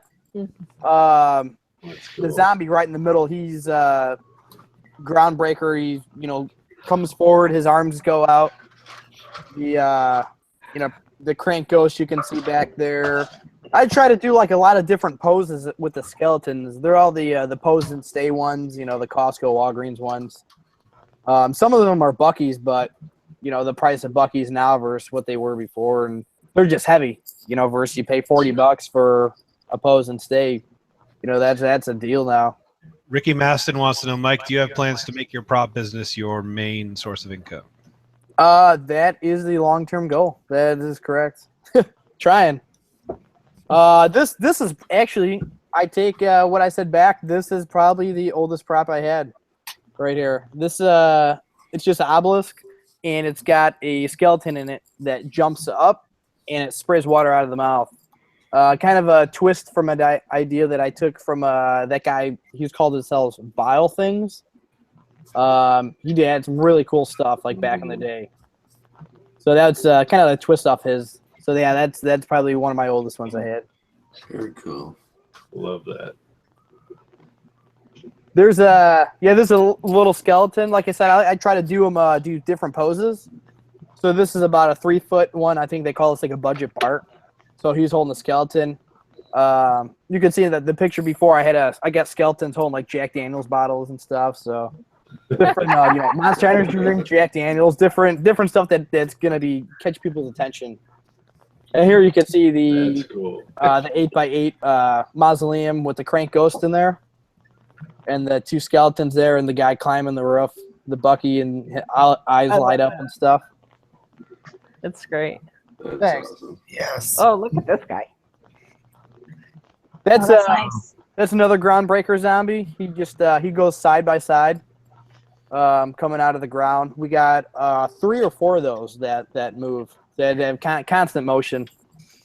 That's The cool. zombie right in the middle, he's groundbreaker. He comes forward, his arms go out. The crank ghost you can see back there. I try to do like a lot of different poses with the skeletons. They're all the pose and stay ones, the Costco, Walgreens ones. Some of them are Buc-ee's, but the price of Buc-ee's now versus what they were before, and they're just heavy. Versus you pay $40 for a pose and stay. That's a deal now. Ricky Maston wants to know, Mike, do you have plans to make your prop business your main source of income? That is the long-term goal. That is correct. Trying. This is actually, I take what I said back. This is probably the oldest prop I had right here. This it's just an obelisk, and it's got a skeleton in it that jumps up and it sprays water out of the mouth. Kind of a twist from an idea that I took from that guy. He's called himself Vile Things. He had some really cool stuff like back in the day. So that's kind of a twist off his. So yeah, that's probably one of my oldest ones I had. Very cool. Love that. There's a little skeleton. Like I said, I try to do different poses. So this is about a 3-foot one. I think they call this like a budget part. So he's holding a skeleton. You can see that the picture before I got skeletons holding like Jack Daniels bottles and stuff. So different, Monster Energy drink, Jack Daniels, different stuff that's gonna catch people's attention. And here you can see That's cool. the 8x8 mausoleum with the crank ghost in there, and the 2 skeletons there, and the guy climbing the roof, the Bucky, and his eyes light up and stuff. It's great. That's Thanks. awesome. Yes. Oh, look at this guy. That's Nice. that's another groundbreaker zombie. He just he goes side by side, coming out of the ground. We got 3 or 4 of those that move. That have constant motion.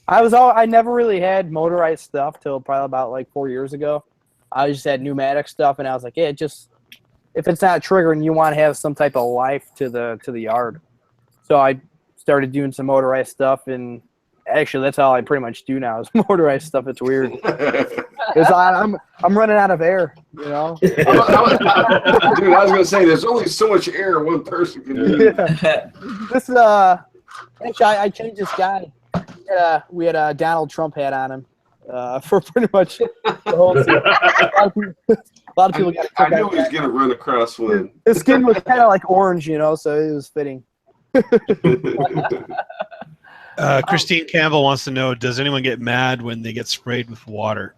I never really had motorized stuff till probably about like 4 years ago. I just had pneumatic stuff, and I was like, yeah, if it's not triggering, you want to have some type of life to the yard. So I started doing some motorized stuff, and actually that's all I pretty much do now is motorized stuff. It's weird. Because I'm running out of air, you know. Dude, I was gonna say there's only so much air one person can use. Yeah. This actually I changed this guy. We had a Donald Trump hat on him for pretty much the whole season. A lot of people got. I knew he was gonna run across one. His skin was kind of like orange, you know, so it was fitting. Christine Campbell wants to know: does anyone get mad when they get sprayed with water?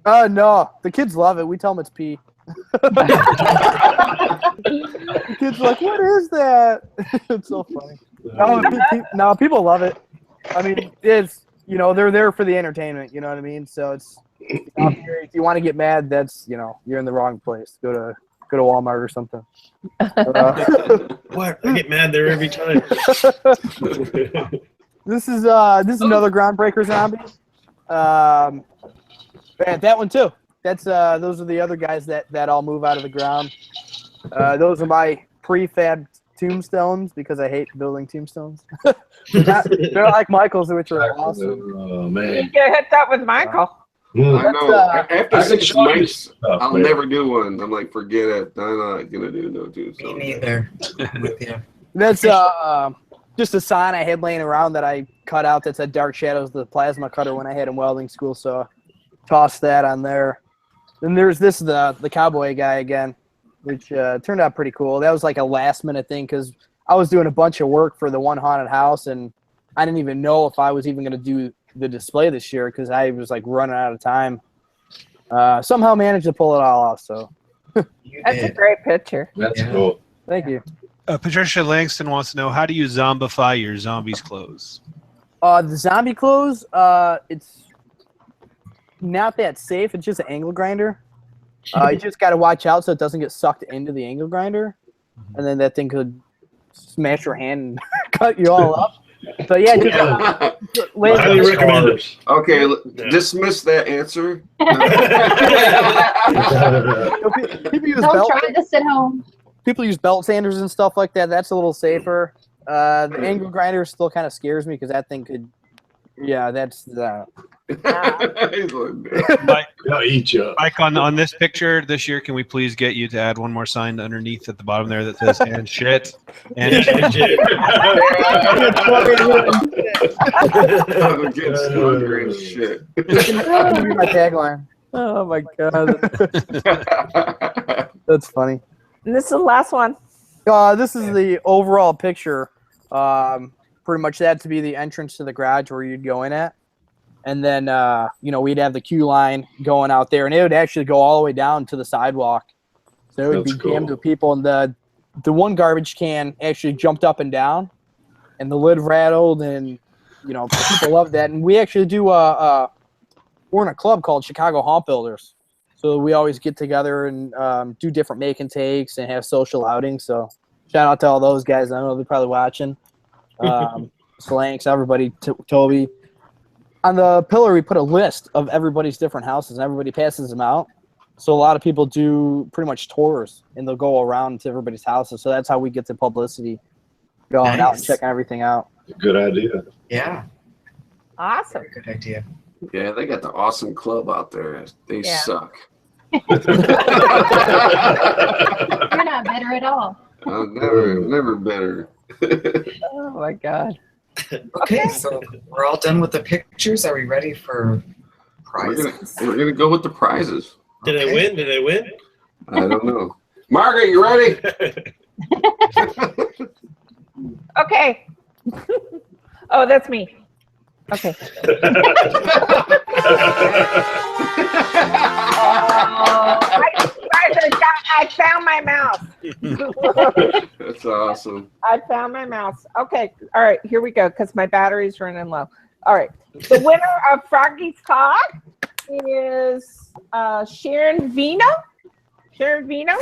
No, the kids love it. We tell them it's pee. The kids are like, "What is that?" It's so funny. No, people love it. I mean, it's, you know, they're there for the entertainment. You know what I mean? So it's, if you want to get mad, that's, you know, you're in the wrong place. Go to Walmart or something. What? I get mad there every time. This is another groundbreaker zombie. And that one too. That's those are the other guys that all move out of the ground. Those are my prefab tombstones because I hate building tombstones. They're like Michael's, which are awesome. Oh You man. get hooked up with Michael. I know. After I 6 can show you months, stuff, I'll man. never do one. I'm like, forget it. I'm not gonna do no Me tombstone. neither. I'm with you. That's just a sign I had laying around that I cut out that said Dark Shadows, the plasma cutter, when I had in welding school. So I tossed that on there. Then there's the cowboy guy again, which turned out pretty cool. That was like a last minute thing because I was doing a bunch of work for the one haunted house, and I didn't even know if I was even going to do the display this year because I was like running out of time. Somehow managed to pull it all off. So That's a great picture. That's Yeah. cool. thank you. Patricia Langston wants to know: how do you zombify your zombies' clothes? The zombie clothes, it's not that safe. It's just an angle grinder. You just got to watch out so it doesn't get sucked into the angle grinder, and then that thing could smash your hand and cut you all up. So yeah, just Highly recommend it. Okay, dismiss that answer. people use Don't belt. try this at home. People use belt sanders and stuff like that. That's a little safer. The angle grinder still kind of scares me because that thing could. Yeah, that's the. Mike, I'll eat you. Mike, on this picture this year, can we please get you to add one more sign underneath at the bottom there that says "and shit"? And shit. I'm against hungry as shit. That'll be my tagline. Oh my god, that's funny. And this is the last one. This is the overall picture. Pretty much that to be the entrance to the garage where you'd go in at. And then, we'd have the queue line going out there, and it would actually go all the way down to the sidewalk. So it would That's be jammed cool. with people. And the one garbage can actually jumped up and down, and the lid rattled, and, people love that. And we actually do, we're in a club called Chicago Haunt Builders. So we always get together and do different make and takes and have social outings. So shout out to all those guys. I know they're probably watching. Slanks, everybody, Toby. On the pillar, we put a list of everybody's different houses, and everybody passes them out. So a lot of people do pretty much tours, and they'll go around to everybody's houses. So that's how we get the publicity going out and Nice. checking everything out. Good idea. Yeah. Awesome. Very good idea. Yeah, they got the awesome club out there. They Yeah. suck. You're not better at all. Never better. Oh my God. Okay, so we're all done with the pictures. Are we ready for We're prizes? gonna go with the prizes. Did I win? Did I win? I don't know. Margaret, you ready? Okay. Oh, that's me. Okay. I found my mouse. That's awesome. I found my mouse. Okay. All right. Here we go because my battery's running low. All right. The winner of Froggy's Cock is Sharon Vino. Sharon Vino.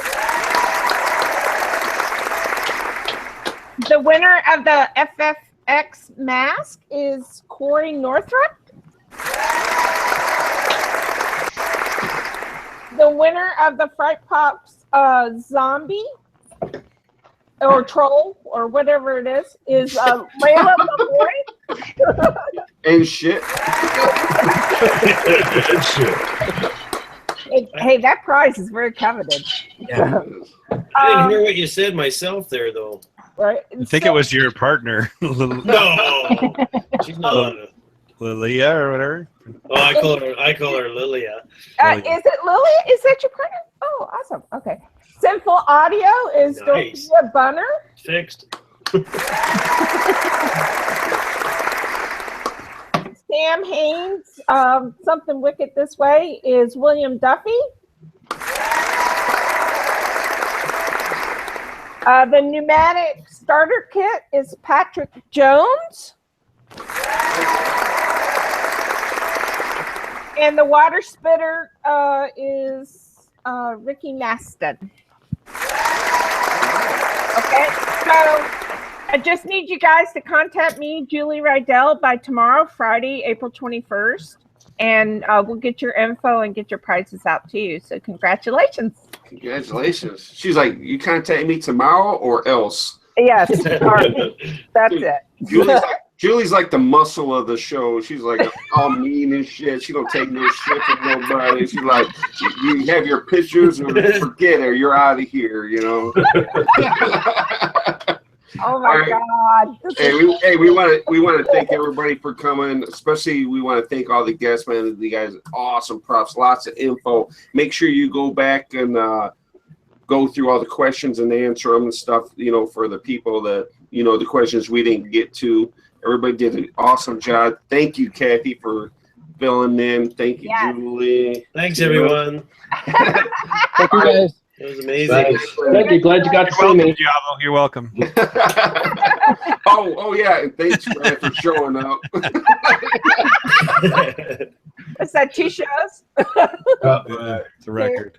The winner of the FFX mask is Corey Northrup. The winner of the Fright Pops zombie or troll or whatever it is Layla Laboy. And shit. Hey, that prize is very coveted. Yeah. I didn't hear what you said myself there, though. Right. I think it was your partner, No, she's not. Lilia or whatever. Oh, I call her Lilia. Is it Lily? Is that your partner? Oh, awesome. Okay. Sinful Audio is Nice. Dorothea Bunner. Fixed. Sam Haynes, Something Wicked This Way is William Duffy. The pneumatic starter kit is Patrick Jones. And the water spitter is Ricky Maston. Okay, so I just need you guys to contact me, Julie Rydell, by tomorrow, Friday, April 21st. And we'll get your info and get your prizes out to you. So congratulations. Congratulations. She's like, you contact me tomorrow or else? Yes, sorry. That's it. Julie's like the muscle of the show. She's like all mean and shit. She don't take no shit from nobody. She's like, you have your pictures or forget her. You're out of here, you know. Oh my God! Hey, we want to thank everybody for coming. Especially, we want to thank all the guests, man. You guys, awesome props, lots of info. Make sure you go back and go through all the questions and answer them and stuff. You know, for the people that the questions we didn't get to. Everybody did an awesome job. Thank you, Kathy, for filling in. Thank you, Julie. Thanks, everyone. Thank you guys. It was amazing. Thanks. Thank you. Glad you got to see me. Diablo, you're welcome. oh yeah, and thanks, Brad, for showing up. What's that? 2 shows? It's a record.